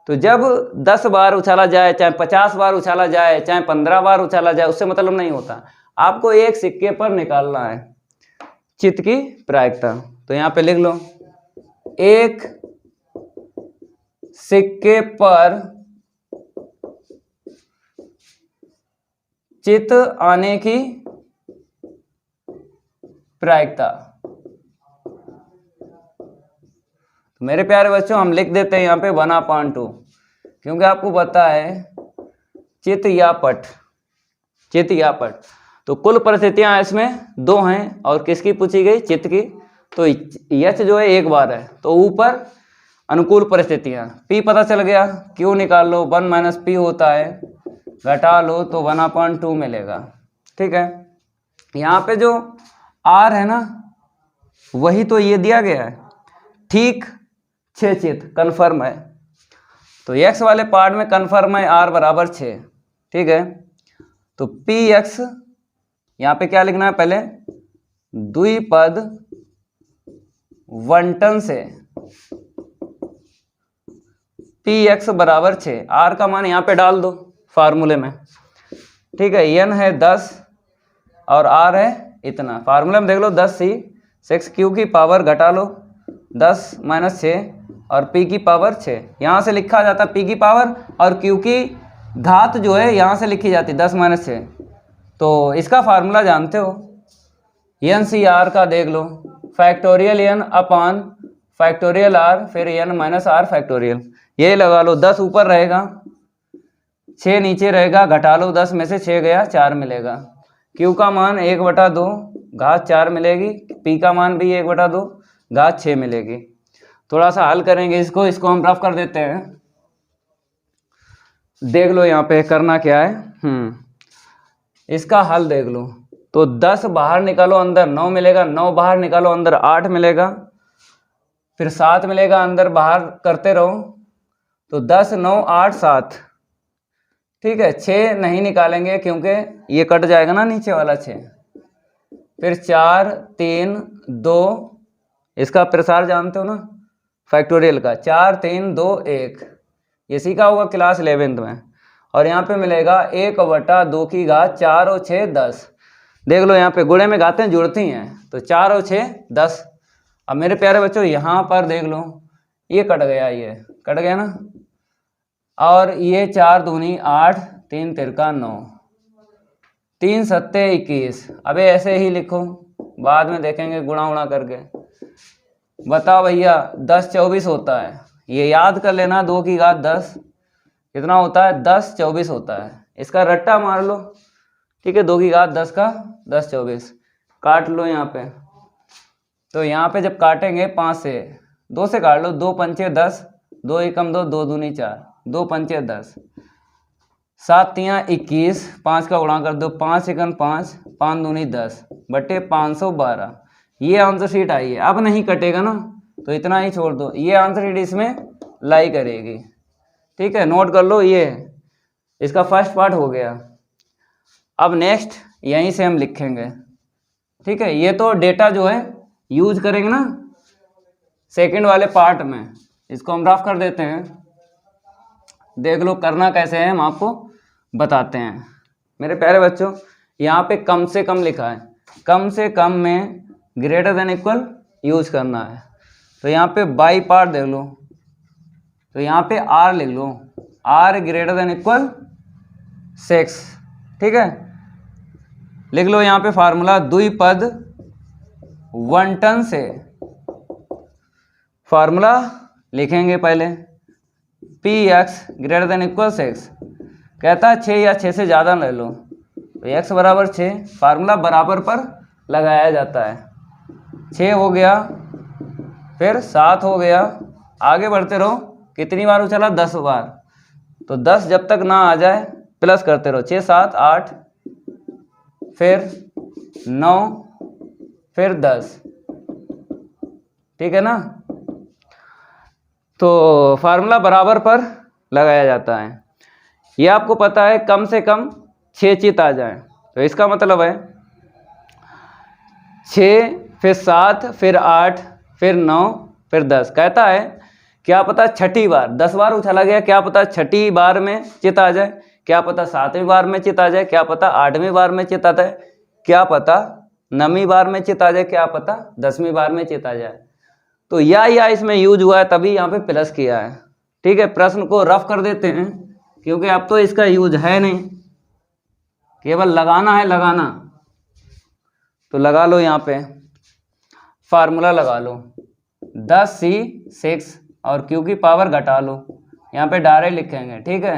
तो जब 10 बार उछाला जाए, चाहे 50 बार उछाला जाए, चाहे 15 बार उछाला जाए, उससे मतलब नहीं होता। आपको एक सिक्के पर निकालना है चित्त की प्रायिकता। तो यहाँ पे लिख लो, एक सिक्के पर चित्त आने की प्रायिकता। तो मेरे प्यारे बच्चों हम लिख देते हैं यहाँ पे 1/2, क्योंकि आपको पता है चित्त या पट, चित्त या पट। तो कुल परिस्थितियां इसमें 2 हैं और किसकी पूछी गई? चित्त की। तो यच जो है एक बार है, तो ऊपर अनुकूल परिस्थितियां, P पता चल गया, Q निकाल लो, 1 - P होता है, घटा लो तो 1/2 मिलेगा। ठीक है, यहाँ पे जो R है ना, वही तो ये दिया गया है, ठीक 6 चित्त कन्फर्म है। तो x वाले पार्ट में कन्फर्म है R बराबर 6। ठीक है, तो px यहाँ पे क्या लिखना है? पहले द्विपद वंटन से px बराबर 6, R का मान यहाँ पे डाल दो फार्मूले में। ठीक है, n है 10 और R है इतना, फार्मूले में देख लो 10c 6q की पावर घटा लो 10 - 6 और p की पावर 6, यहाँ से लिखा जाता p की पावर, और q की घात जो है यहाँ से लिखी जाती 10 - 6। तो इसका फार्मूला जानते हो, एन सी आर का देख लो, फैक्टोरियल n अपान फैक्टोरियल r, फिर n - r फैक्टोरियल, ये लगा लो। 10 ऊपर रहेगा, 6 नीचे रहेगा, घटा लो 10 में से 6 गया 4 मिलेगा। q का मान 1/2 घात 4 मिलेगी, p का मान भी 1/2 घात 6 मिलेगी। थोड़ा सा हल करेंगे इसको हम रफ कर देते हैं। देख लो यहाँ पे करना क्या है, इसका हल देख लो। तो 10 बाहर निकालो अंदर 9 मिलेगा, 9 बाहर निकालो अंदर 8 मिलेगा, फिर 7 मिलेगा, अंदर बाहर करते रहो। तो 10 9 8 7। ठीक है, 6 नहीं निकालेंगे क्योंकि ये कट जाएगा ना नीचे वाला 6। फिर 4 3 2, इसका प्रसार जानते हो ना फैक्टोरियल का, 4 3 2 1, ये सीखा होगा क्लास 11th में। और यहाँ पे मिलेगा 1/2 की घात 4 और 6 10। देख लो यहाँ पे गुणे में घातें जुड़ती हैं, तो 4 और 6 10। अब मेरे प्यारे बच्चों यहाँ पर देख लो, ये कट गया, ये कट गया ना, और ये 4 दूनी 8 3 तिरका 9, 3 सत्ते 21। अबे ऐसे ही लिखो, बाद में देखेंगे गुणा उणा करके। बताओ भैया 10 24 होता है, ये याद कर लेना, 2 की घात 10 कितना होता है? 10 24 होता है। इसका रट्टा मार लो। ठीक है, 2 की घात 10 का 10 24, काट लो यहाँ पे। तो यहाँ पे जब काटेंगे 5 से, 2 से काट लो, 2 पंचे 10, 2 एकम 2, 2 दूनी 4, 2 पंचे 10, 7 तियाँ 21, 5 का गुणा कर दो, 5 एकम 5, 5 दूनी 10 बटे 512। ये आंसर शीट आई है। अब नहीं कटेगा ना, तो इतना ही छोड़ दो, ये आंसर शीट इसमें लाई करेगी। ठीक है, नोट कर लो, ये इसका फर्स्ट पार्ट हो गया। अब नेक्स्ट यहीं से हम लिखेंगे। ठीक है, ये तो डेटा जो है यूज करेंगे ना सेकंड वाले पार्ट में, इसको हम रफ कर देते हैं। देख लो करना कैसे है, हम आपको बताते हैं। मेरे प्यारे बच्चों, यहाँ पे कम से कम लिखा है, कम से कम में ग्रेटर देन इक्वल यूज करना है। तो यहाँ पे बाई पार्ट देख लो, तो यहाँ पे R लिख लो, R ग्रेटर देन इक्वल 6। ठीक है, लिख लो यहाँ पे फार्मूला, द्विपद वंटन से फार्मूला लिखेंगे पहले, px ग्रेटर देन इक्वल 6। कहता है 6 या 6 से ज़्यादा ले लो, तो x बराबर 6, फार्मूला बराबर पर लगाया जाता है। 6 हो गया, फिर 7 हो गया, आगे बढ़ते रहो। कितनी बार उछला? 10 बार। तो 10 जब तक ना आ जाए प्लस करते रहो, 6 7 8, फिर 9, फिर 10। ठीक है ना, तो फार्मूला बराबर पर लगाया जाता है। ये आपको पता है कम से कम 6 चित आ जाए, तो इसका मतलब है 6 फिर 7 फिर 8 फिर 9 फिर 10। कहता है क्या पता छठी बार, 10 बार उछाला गया, क्या पता छठी बार में चित आ जाए, क्या पता 7वीं बार में चित आ जाए, क्या पता 8वीं बार में चित आता है, क्या पता 9वीं बार में चित आ जाए, क्या पता 10वीं बार में चित आ जाए। तो या इसमें यूज हुआ है, तभी यहाँ पे प्लस किया है। ठीक है, प्रश्न को रफ कर देते हैं क्योंकि अब तो इसका यूज है नहीं, केवल लगाना है, लगाना। तो लगा लो यहाँ पे फार्मूला लगा लो, 10c6 और q की पावर घटा लो, यहाँ पे डायरेक्ट लिखेंगे। ठीक है,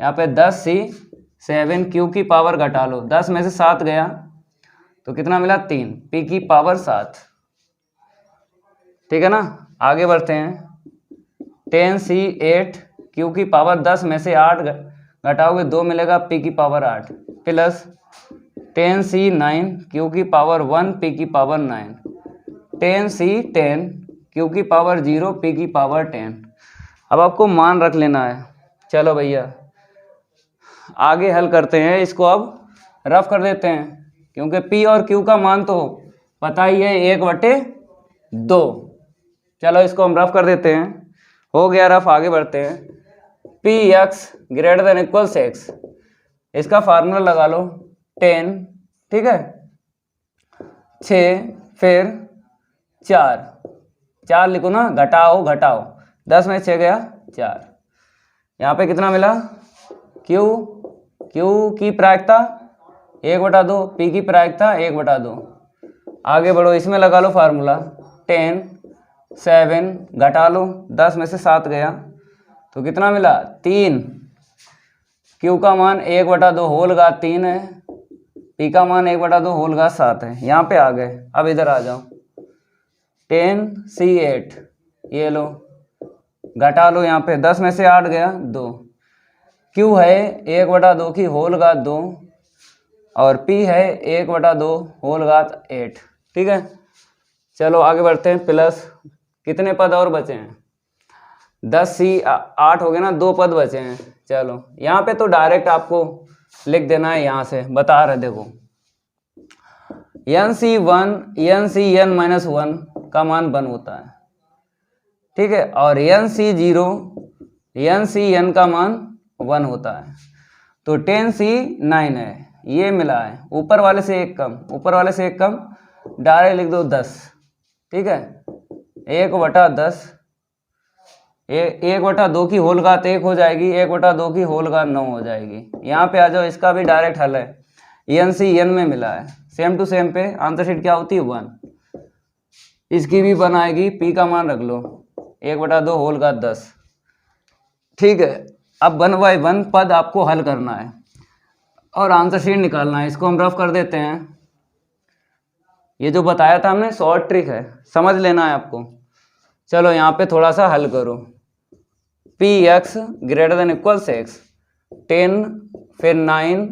यहाँ पे 10c7 q की पावर घटा लो, 10 में से 7 गया तो कितना मिला 3, p की पावर 7। ठीक है ना, आगे बढ़ते हैं। 10c8 q की पावर 10 में से 8 घटाओगे 2 मिलेगा, p की पावर 8 प्लस 10c9 q की पावर 1 p की पावर 9, 10c10 q की पावर 0 p की पावर 10। अब आपको मान रख लेना है। चलो भैया आगे हल करते हैं, इसको अब रफ कर देते हैं क्योंकि p और q का मान तो पता ही है 1/2। चलो इसको हम रफ कर देते हैं, हो गया रफ। आगे बढ़ते हैं, px > x, इसका फार्मूला लगा लो 10, ठीक है, 6 फिर 4 लिखो ना, घटाओ 10 में 6 गया 4, यहाँ पे कितना मिला q की प्रायिकता 1/2, p की प्रायिकता 1/2। आगे बढ़ो, इसमें लगा लो फार्मूला 10 7 घटा लो, 10 में से 7 गया तो कितना मिला 3, q का मान 1/2 होल घात 3 है, p का मान 1/2 होल घात 7 है। यहाँ पे आ गए, अब इधर आ जाओ, 10c8 ये लो, घटा लो, यहाँ पे 10 में से 8 गया 2, q है 1/2 की होल घात 2 और p है 1/2 होल घात 8। ठीक है, चलो आगे बढ़ते हैं। प्लस कितने पद और बचे हैं, 10c8 हो गए ना, 2 पद बचे हैं। चलो यहाँ पे तो डायरेक्ट आपको लिख देना है, यहाँ से बता रहे देखो, nc1 nCn-1 का मान 1 होता है। ठीक है, और nc0 nCn का मान 1 होता है। तो 10c9 है, ये मिला है, ऊपर वाले से एक कम, ऊपर वाले से एक कम, डायरेक्ट लिख दो 10। ठीक है, 1/10, 1/2 की होल घात 1 हो जाएगी, 1/2 की होल घात 9 हो जाएगी। यहाँ पे आ जाओ, इसका भी डायरेक्ट हल है, nCn में मिला है, सेम टू सेम पे आंसर शीट क्या होती है 1, इसकी भी बनाएगी, p का मान रख लो 1/2 होल घात 10। ठीक है, अब 1 बाय 1 पद आपको हल करना है और आंसर शीट निकालना है। इसको हम रफ कर देते हैं, ये जो बताया था हमने शॉर्ट ट्रिक है, समझ लेना है आपको। चलो यहाँ पे थोड़ा सा हल करो, px > x, 10 फिर 9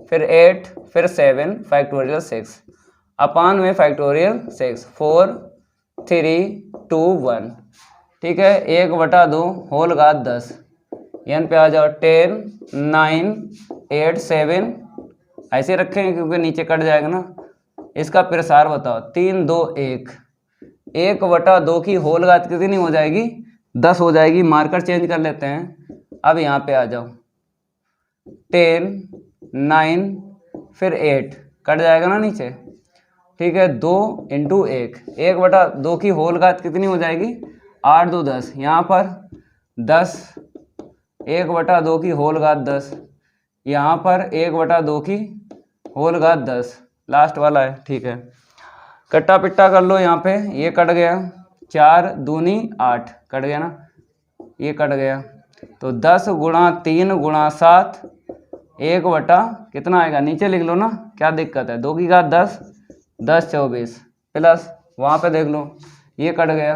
फिर 8 फिर 7 फैक्टोरियल 6 अपान में फैक्टोरियल 6 4 3 2 1। ठीक है, 1/2 होल घात 10, यहाँ पे आ जाओ 10 9 8 7, ऐसे रखेंगे क्योंकि नीचे कट जाएगा ना। इसका प्रसार बताओ, 3 2 1, 1/2 की होल घात कितनी हो जाएगी 10 हो जाएगी। मार्कर चेंज कर लेते हैं। अब यहाँ पे आ जाओ, 10 9 फिर 8, कट जाएगा ना नीचे। ठीक है, 2 × 1, 1/2 की होल घात कितनी हो जाएगी 8 2 10, यहाँ पर 10, 1/2 की होल घात 10, यहाँ पर 1/2 की होल घात 10, लास्ट वाला है। ठीक है, कट्टा पिट्टा कर लो, यहाँ पे ये कट गया, 4 दूनी 8, कट गया ना, ये कट गया। तो 10 × 3 × 7, 1 कितना आएगा, नीचे लिख लो ना, क्या दिक्कत है, 2 की घात 10, 10 24 प्लस वहाँ पे देख लो, ये कट गया,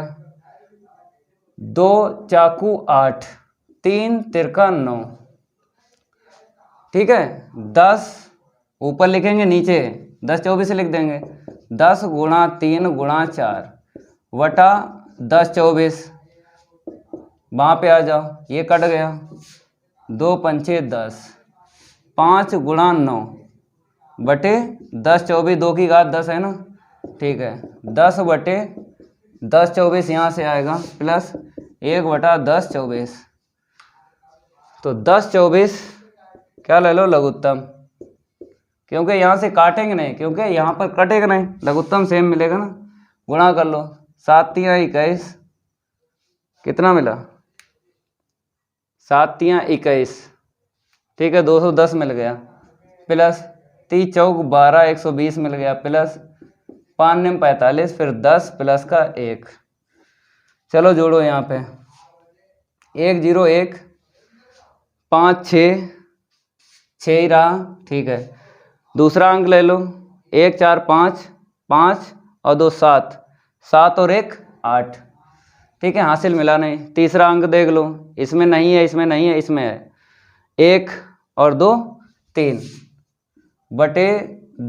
2 चाकू 8, 3 तिरका 9। ठीक है, 10 ऊपर लिखेंगे, नीचे 10 24 लिख देंगे, 10 × 3 × 4 वटा 10 24, वहाँ पे आ जाओ, ये कट गया, 2 पंचे 10, 5 × 9 बटे 10 24, 2 की घात 10 है ना। ठीक है, 10 बटे 10 24 यहाँ से आएगा, प्लस 1/10/24। तो 10/24 क्या ले लो, लघुत्तम, क्योंकि यहाँ से काटेंगे नहीं, क्योंकि यहाँ पर कटेगा नहीं, लघुत्तम सेम मिलेगा ना। गुणा कर लो, 7×3 = 21, कितना मिला, 7×3 = 21, ठीक है, 210 मिल गया, प्लस 3×4 = 12, 120 मिल गया, प्लस 5×9 = 45, फिर 10 प्लस का 1। चलो जोड़ो यहाँ पे, 1 0 1 5 6 6 ही रहा, ठीक है। दूसरा अंक ले लो, 1 4 5 5 और 2 7, 7 और 1 8, ठीक है, हासिल मिला नहीं। तीसरा अंक देख लो, इसमें नहीं है, इसमें नहीं है, इसमें है, 1 और 2 3 बटे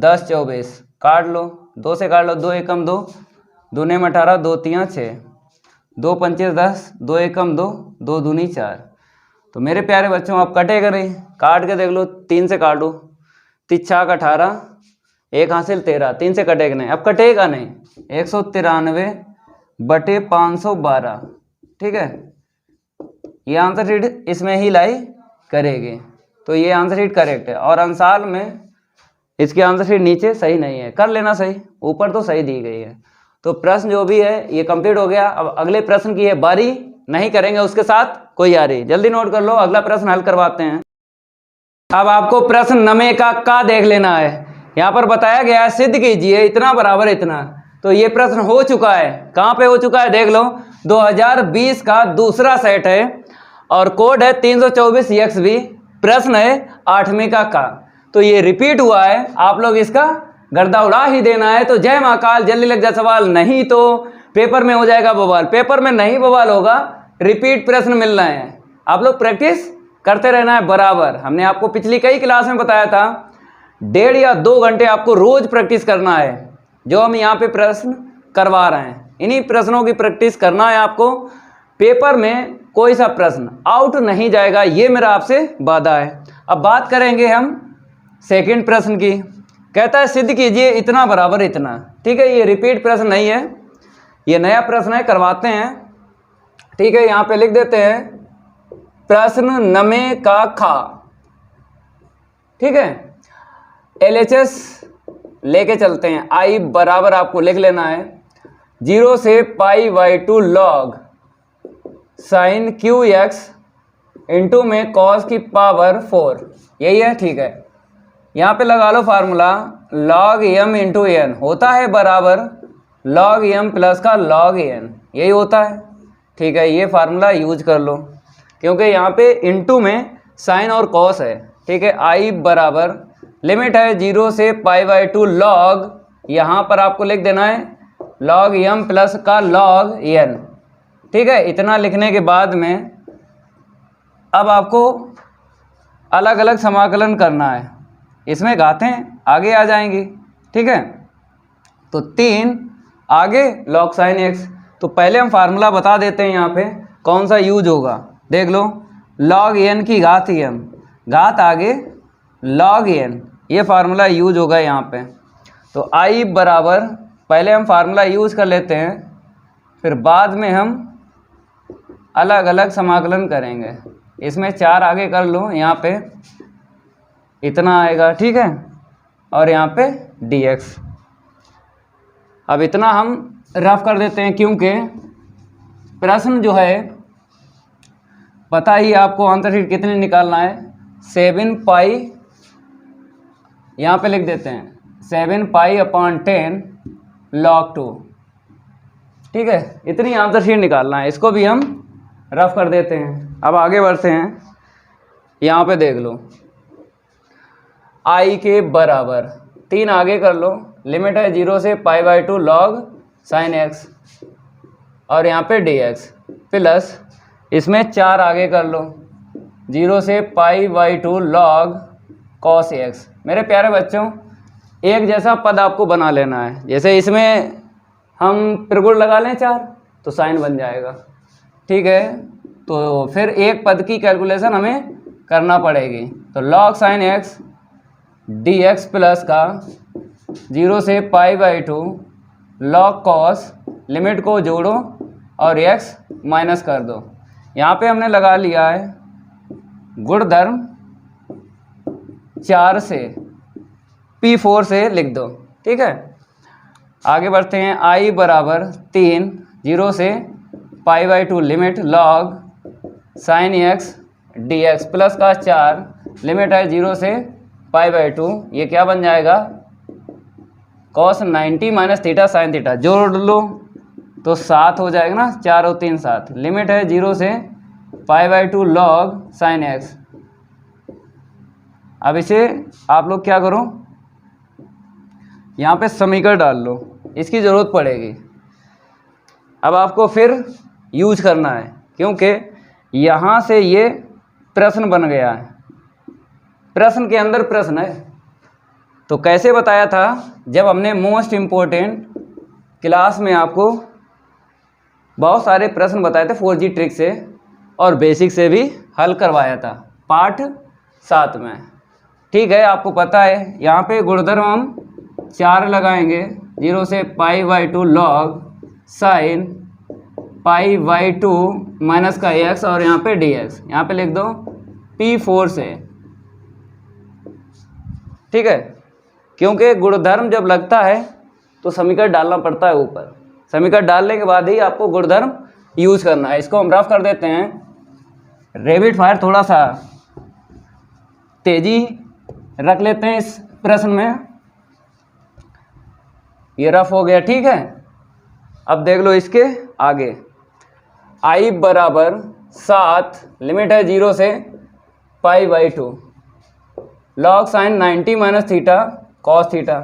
10/24, काट लो, 2 से काट लो, 2 एकम 2, 2 ने 18, 2 3 6, 2 पंचे 10, 2 एकम 2, 2 दूनी 4। तो मेरे प्यारे बच्चों आप कटेगा नहीं, काट के देख लो, 3 से काटो, 3 6 18, 1 हासिल 13, 3 से कटेगा नहीं, अब कटेगा नहीं, 193 बटे 512, ठीक है, ये आंसर शीट इसमें ही लाई करेगी, तो ये आंसर शीट करेक्ट है। और अंसाल में इसकी आंसर शीट नीचे सही नहीं है, कर लेना सही, ऊपर तो सही दी गई है। तो प्रश्न जो भी है ये कंप्लीट हो गया। अब अगले प्रश्न की है बारी, नहीं करेंगे उसके साथ कोई यारी, जल्दी नोट कर लो, अगला प्रश्न हल करवाते हैं। अब आपको प्रश्न नमे का देख लेना है। यहाँ पर बताया गया है सिद्ध कीजिए इतना बराबर इतना, तो ये प्रश्न हो चुका है, कहाँ पे हो चुका है देख लो, 2020 का दूसरा सेट है और कोड है 324XB, प्रश्न है 8वीं का। तो ये रिपीट हुआ है, आप लोग इसका गर्दा उड़ा ही देना है। तो जय महाकाल, जल्दी लग जा सवाल, नहीं तो पेपर में हो जाएगा बवाल। पेपर में नहीं बवाल होगा, रिपीट प्रश्न मिलना है, आप लोग प्रैक्टिस करते रहना है बराबर। हमने आपको पिछली कई क्लास में बताया था 1.5 या 2 घंटे आपको रोज प्रैक्टिस करना है, जो हम यहाँ पे प्रश्न करवा रहे हैं, इन्हीं प्रश्नों की प्रैक्टिस करना है आपको। पेपर में कोई सा प्रश्न आउट नहीं जाएगा, ये मेरा आपसे वादा है। अब बात करेंगे हम सेकंड प्रश्न की। कहता है सिद्ध कीजिए इतना बराबर इतना, ठीक है, ये रिपीट प्रश्न नहीं है, ये नया प्रश्न है, करवाते हैं, ठीक है। यहाँ पे लिख देते हैं प्रश्न नमे का खा, ठीक है। LHS लेके चलते हैं, I बराबर आपको लिख लेना है 0 से π/2 log sin QX इंटू में cos की पावर 4, यही है, ठीक है। यहाँ पे लगा लो formula, log m into n होता है बराबर log m प्लस का log n, यही होता है, ठीक है। ये फार्मूला यूज कर लो, क्योंकि यहाँ पे इंटू में साइन और कॉस है, ठीक है। I बराबर लिमिट है 0 से π/2 log, यहाँ पर आपको लिख देना है log m प्लस का log n, ठीक है। इतना लिखने के बाद में अब आपको अलग अलग समाकलन करना है, इसमें घातें आगे आ जाएंगी, ठीक है। तो 3 आगे log sin x, तो पहले हम फार्मूला बता देते हैं यहाँ पे कौन सा यूज होगा, देख लो, log n की घात m, घात आगे log n, ये फार्मूला यूज होगा यहाँ पे। तो I बराबर पहले हम फार्मूला यूज कर लेते हैं, फिर बाद में हम अलग अलग समाकलन करेंगे। इसमें 4 आगे कर लो, यहाँ पे इतना आएगा, ठीक है, और यहाँ पे dx। अब इतना हम रफ कर देते हैं, क्योंकि प्रश्न जो है पता ही आपको आंसर शीट कितने निकालना है, 7π, यहाँ पे लिख देते हैं 7π/10 log 2, ठीक है, इतनी आंसर शीट निकालना है। इसको भी हम रफ कर देते हैं। अब आगे बढ़ते हैं, यहाँ पे देख लो I के बराबर 3 आगे कर लो, लिमिट है 0 से π/2 log sin x, और यहाँ पे dx, प्लस इसमें 4 आगे कर लो, 0 से π/2 log cos x। मेरे प्यारे बच्चों, एक जैसा पद आपको बना लेना है, जैसे इसमें हम त्रिगुण लगा लें 4 तो साइन बन जाएगा, ठीक है। तो फिर एक पद की कैलकुलेशन हमें करना पड़ेगी, तो log sin x dx plus का 0 से π/2 log cos, लिमिट को जोड़ो और x माइनस कर दो। यहाँ पे हमने लगा लिया है गुणधर्म 4 से P4 से लिख दो। ठीक है, आगे बढ़ते हैं। I बराबर 3 0 से π/2 limit log sin x dx plus का 4 लिमिट है 0 से π/2, ये क्या बन जाएगा cos 90 minus theta sine theta, जोड़ लो तो 7 हो जाएगा ना, 4 और 3 7, लिमिट है 0 से π/2 log sin x। अब इसे आप लोग क्या करो, यहाँ पे समीकरण डाल लो, इसकी ज़रूरत पड़ेगी। अब आपको फिर यूज करना है क्योंकि यहाँ से ये प्रश्न बन गया है, प्रश्न के अंदर प्रश्न है। तो कैसे बताया था, जब हमने मोस्ट इम्पोर्टेंट क्लास में आपको बहुत सारे प्रश्न बताए थे 4G ट्रिक से और बेसिक से भी हल करवाया था पाठ 7 में। ठीक है, आपको पता है यहाँ पे गुणधर्म हम 4 लगाएंगे 0 से π/2 log sin π/2 माइनस का x और यहाँ पे dx, यहाँ पे लिख दो P4 से। ठीक है, क्योंकि गुणधर्म जब लगता है तो समीकरण डालना पड़ता है ऊपर, समीकरण डालने के बाद ही आपको गुणधर्म यूज करना है। इसको हम रफ कर देते हैं, रैपिड फायर थोड़ा सा तेजी रख लेते हैं इस प्रश्न में, ये रफ हो गया। ठीक है, अब देख लो इसके आगे। I बराबर 7 लिमिट है 0 से π/2 log sin 90 minus theta cos theta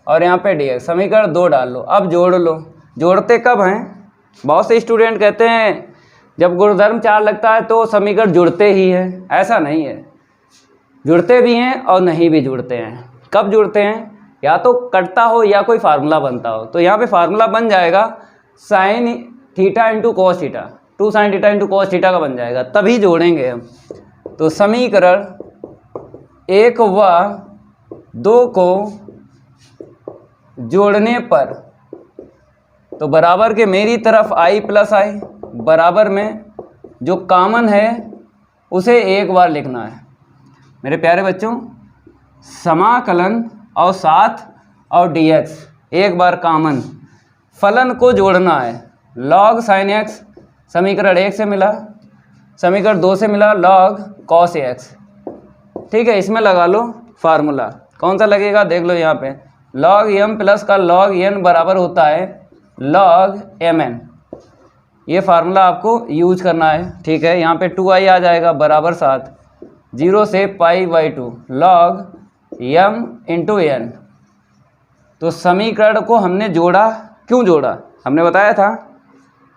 और यहाँ पे dx, समीकरण 2 डाल लो। अब जोड़ लो, जोड़ते कब हैं, बहुत से स्टूडेंट कहते हैं जब गुणधर्म 4 लगता है तो समीकरण जुड़ते ही है, ऐसा नहीं है, जुड़ते भी हैं और नहीं भी जुड़ते हैं। कब जुड़ते हैं, या तो कटता हो या कोई फार्मूला बनता हो। तो यहाँ पे फार्मूला बन जाएगा sine theta into cos theta, 2 sine theta into cos theta का बन जाएगा, तभी जोड़ेंगे हम। तो समीकरण 1 व 2 को जोड़ने पर तो बराबर के मेरी तरफ I प्लस I, बराबर में जो कॉमन है उसे एक बार लिखना है। मेरे प्यारे बच्चों, समाकलन और साथ और dx एक बार कॉमन, फलन को जोड़ना है। log sin x समीकरण 1 से मिला, समीकरण 2 से मिला log cos x। ठीक है, इसमें लगा लो फार्मूला, कौन सा लगेगा देख लो यहाँ पे, log m प्लस का log n बराबर होता है log mn, ये फार्मूला आपको यूज करना है। ठीक है, यहाँ पे 2i आ जाएगा बराबर 7 0 से π/2 log m इंटू n। तो समीकरण को हमने जोड़ा, क्यों जोड़ा हमने बताया था,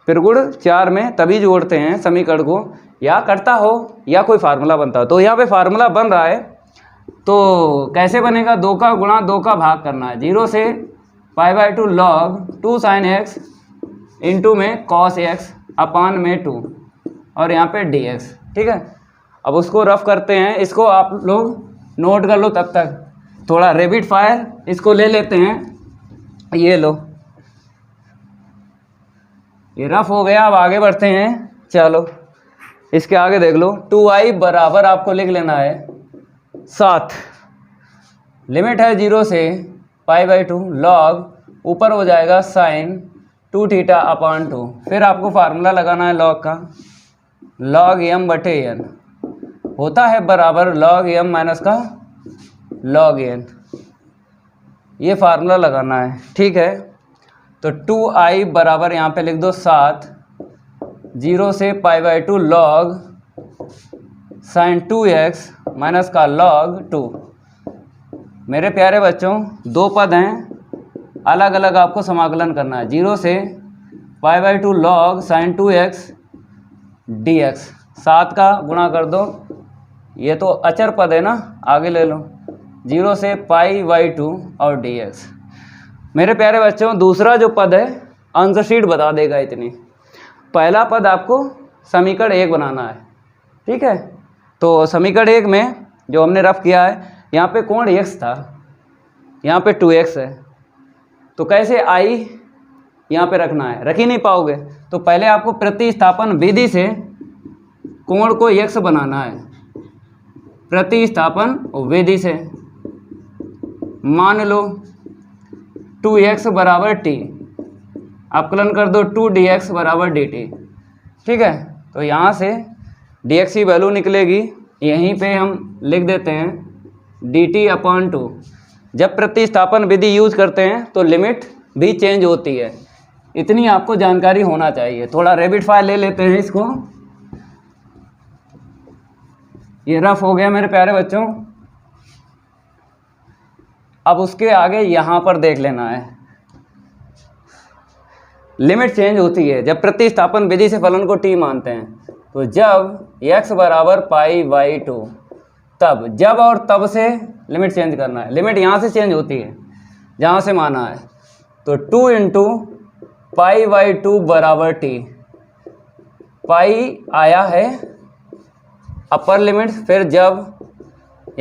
त्रिगुण 4 में तभी जोड़ते हैं समीकरण को, या करता हो या कोई फार्मूला बनता हो। तो यहाँ पे फार्मूला बन रहा है, तो कैसे बनेगा, 2 का गुणा 2 का भाग करना है, 0 से π/2 log 2 sin x इंटू में cos x अपान में 2 और यहाँ पे dx। ठीक है, अब उसको रफ करते हैं, इसको आप लोग नोट कर लो, तब तक थोड़ा रैपिड फायर इसको ले लेते हैं। ये लो, ये रफ हो गया, अब आगे बढ़ते हैं। चलो इसके आगे देख लो, 2i बराबर आपको लिख लेना है 7, लिमिट है 0 से π/2 log ऊपर हो जाएगा साइन 2 थीटा अपान 2, फिर आपको फार्मूला लगाना है log का, log m बटे n होता है बराबर log m माइनस का log n, ये फार्मूला लगाना है। ठीक है, तो 2i बराबर यहाँ पे लिख दो 7 0 से π/2 log sin 2x माइनस का log 2। मेरे प्यारे बच्चों, 2 पद हैं, अलग अलग आपको समाकलन करना है। 0 से π/2 log sin 2x dx, 7 का गुणा कर दो, ये तो अचर पद है ना, आगे ले लो, 0 से π/2 और dx। मेरे प्यारे बच्चों, दूसरा जो पद है आंसर शीट बता देगा इतनी। पहला पद आपको समीकरण 1 बनाना है। ठीक है, तो समीकरण 1 में जो हमने रफ किया है, यहाँ पे कोण x था, यहाँ पे 2x है, तो कैसे i यहाँ पे रखना है, रख ही नहीं पाओगे, तो पहले आपको प्रतिस्थापन विधि से कोण को x बनाना है। प्रतिस्थापन विधि से मान लो 2x बराबर t, अवकलन कर दो 2dx बराबर dt। ठीक है, तो यहाँ से dx की वैल्यू निकलेगी, यहीं पे हम लिख देते हैं dt/2। जब प्रतिस्थापन विधि यूज करते हैं तो लिमिट भी चेंज होती है, इतनी आपको जानकारी होना चाहिए। थोड़ा रैबिट फायर ले लेते हैं इसको, ये रफ हो गया मेरे प्यारे बच्चों। अब उसके आगे यहाँ पर देख लेना है, लिमिट चेंज होती है जब प्रतिस्थापन विधि से फलन को t मानते हैं। तो जब x बराबर π/2, तब जब और तब से लिमिट चेंज करना है। लिमिट यहाँ से चेंज होती है जहाँ से माना है। तो 2 इंटू π/2 बराबर t, पाई आया है अपर लिमिट, फिर जब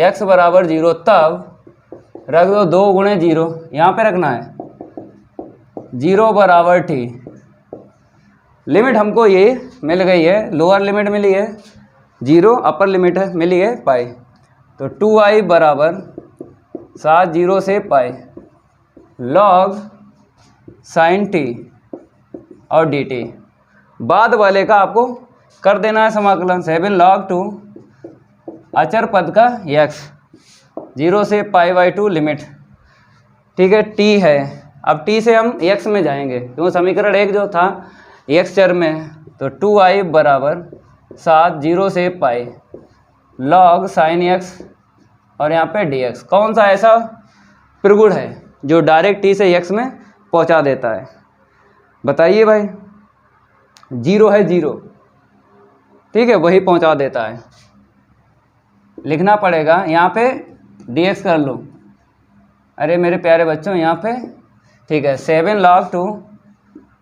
x बराबर 0 तब रख दो 2 गुणे 0, यहाँ पे रखना है 0 बराबर t। लिमिट हमको ये मिल गई है, लोअर लिमिट मिली है 0, अपर लिमिट है मिली है पाई। तो 2i बराबर 7 0 से पाई log sin t और dt। बाद वाले का आपको कर देना है समाकलन, 7 log 2 अचर पद का x 0 से π/2 लिमिट। ठीक है, t है, अब t से हम x में जाएंगे क्योंकि समीकरण 1 जो था x चर में है। तो 2i बराबर 7 0 से पाई log sin x और यहाँ पे dx। कौन सा ऐसा त्रिगुण है जो डायरेक्ट t से x में पहुँचा देता है, बताइए भाई। 0 है 0, ठीक है, वही पहुँचा देता है। लिखना पड़ेगा यहाँ पे dx कर लो, अरे मेरे प्यारे बच्चों यहाँ पे, ठीक है, 7 log 2,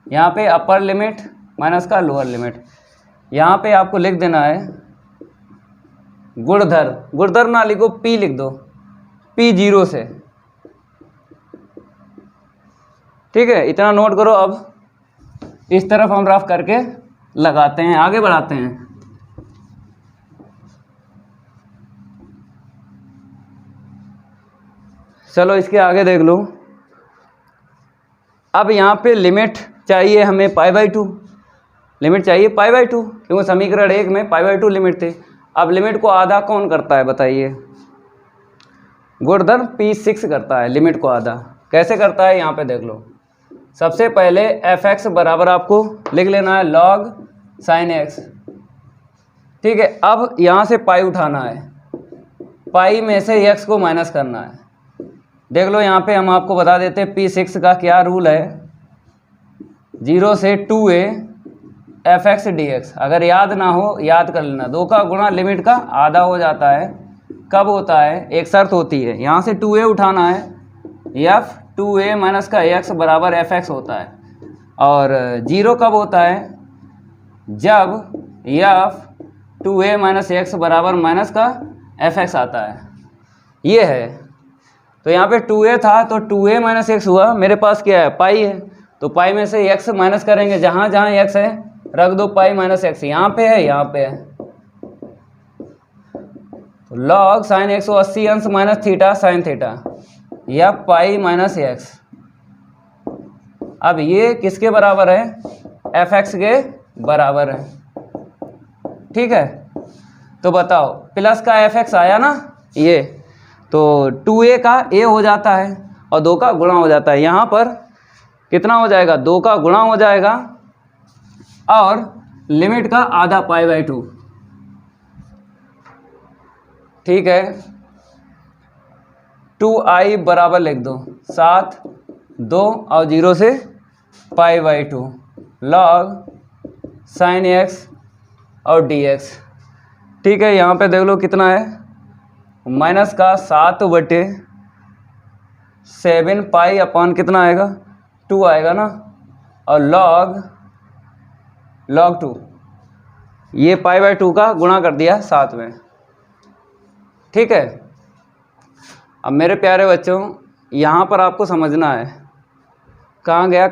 यहाँ पे अपर लिमिट माइनस का लोअर लिमिट, यहाँ पे आपको लिख देना है गुणधर, गुणधर ना लिखो p लिख दो, p 0 से। ठीक है, इतना नोट करो। अब इस तरफ हम रफ करके लगाते हैं, आगे बढ़ाते हैं। चलो इसके आगे देख लो। अब यहाँ पे लिमिट चाहिए हमें π/2, लिमिट चाहिए π/2 क्योंकि समीकरण 1 में π/2 लिमिट थी। अब लिमिट को आधा कौन करता है बताइए? गुणधर्म p6 करता है लिमिट को आधा। कैसे करता है यहाँ पे देख लो। सबसे पहले f(x) बराबर आपको लिख लेना है log sin x। ठीक है, अब यहाँ से पाई उठाना है, पाई में से x को माइनस करना है। देख लो यहाँ पे हम आपको बता देते हैं p6 का क्या रूल है, 0 से 2a f(x) dx। अगर याद ना हो याद कर लेना, 2 का गुणा लिमिट का आधा हो जाता है। कब होता है? एक शर्त होती है, यहाँ से 2a उठाना है, f 2a माइनस का x बराबर f(x) होता है। और 0 कब होता है? जब f 2a माइनस x बराबर माइनस का f(x) आता है। ये है, तो यहाँ पे 2a था तो 2a माइनस x हुआ, मेरे पास क्या है? पाई है, तो पाई में से x माइनस करेंगे, जहाँ जहाँ x है रख दो पाई माइनस x। यहाँ पे है, यहाँ पे है, तो log sin 180 अंश माइनस थीटा साइन थीटा, या पाई माइनस x। अब ये किसके बराबर है? f(x) के बराबर है। ठीक है, तो बताओ प्लस का f(x) आया ना, ये तो 2a का a हो जाता है और 2 का गुणा हो जाता है। यहाँ पर कितना हो जाएगा? 2 का गुणा हो जाएगा और लिमिट का आधा π/2। ठीक है, 2i बराबर लिख दो 7 2 और 0 से π/2 log sin x और dx। ठीक है, यहाँ पे देख लो कितना है, माइनस का 7/7 पाई अपॉन कितना आएगा? 2 आएगा ना, और log 2, ये π/2 का गुणा कर दिया 7 में। ठीक है, अब मेरे प्यारे बच्चों यहाँ पर आपको समझना है, कहाँ गया?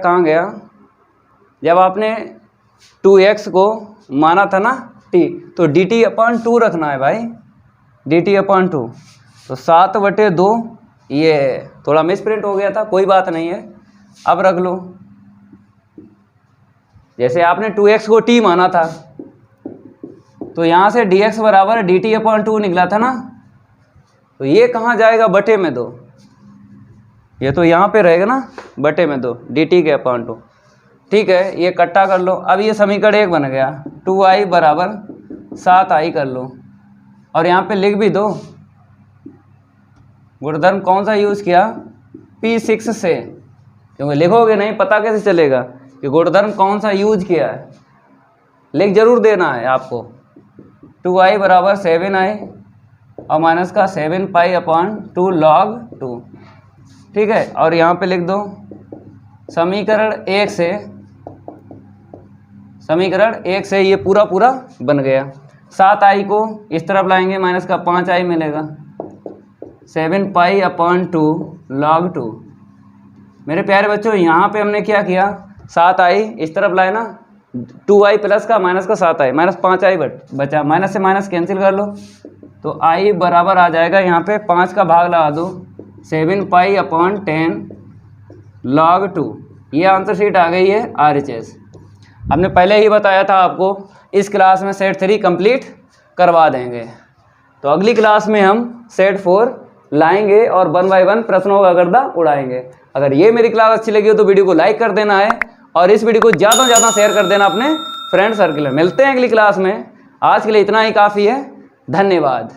जब आपने 2x को माना था ना t, तो dt/2 रखना है भाई, dt/2। तो 7/2, ये थोड़ा मिस प्रिंट हो गया था, कोई बात नहीं है, अब रख लो। जैसे आपने 2x को t माना था, तो यहाँ से dx बराबर dt/2 निकला था ना, तो ये कहाँ जाएगा, बटे में 2, ये तो यहाँ पे रहेगा ना, बटे में 2 dt/2। ठीक है, ये इकट्ठा कर लो। अब ये समीकरण 1 बन गया, 2i बराबर 7i कर लो, और यहाँ पे लिख भी दो। गुणधर्म कौन सा यूज़ किया, P6 से, क्योंकि लिखोगे नहीं पता कैसे चलेगा कि गुणधर्म कौन सा यूज किया है, लिख जरूर देना है आपको। 2i बराबर 7i और माइनस का 7π/2 log 2। ठीक है, और यहाँ पे लिख दो समीकरण 1 से ये पूरा बन गया। 7i को इस तरफ लाएंगे, माइनस का 5i मिलेगा, 7π/2 log 2। मेरे प्यारे बच्चों, यहाँ पे हमने क्या किया, 7i इस तरफ लाए ना, 2i प्लस का माइनस का 7i, माइनस 5i बचा, माइनस से माइनस कैंसिल कर लो, तो i बराबर आ जाएगा, यहाँ पे 5 का भाग लगा दो, 7π/10 log 2। ये आंसर शीट आ गई है RHS। हमने पहले ही बताया था आपको, इस क्लास में सेट 3 कंप्लीट करवा देंगे। तो अगली क्लास में हम सेट 4 लाएंगे और 1 बाय 1 प्रश्नों का गर्दा उड़ाएंगे। अगर ये मेरी क्लास अच्छी लगी हो तो वीडियो को लाइक कर देना है, और इस वीडियो को ज़्यादा से ज़्यादा शेयर कर देना अपने फ्रेंड सर्कल में। मिलते हैं अगली क्लास में, आज के लिए इतना ही काफ़ी है, धन्यवाद।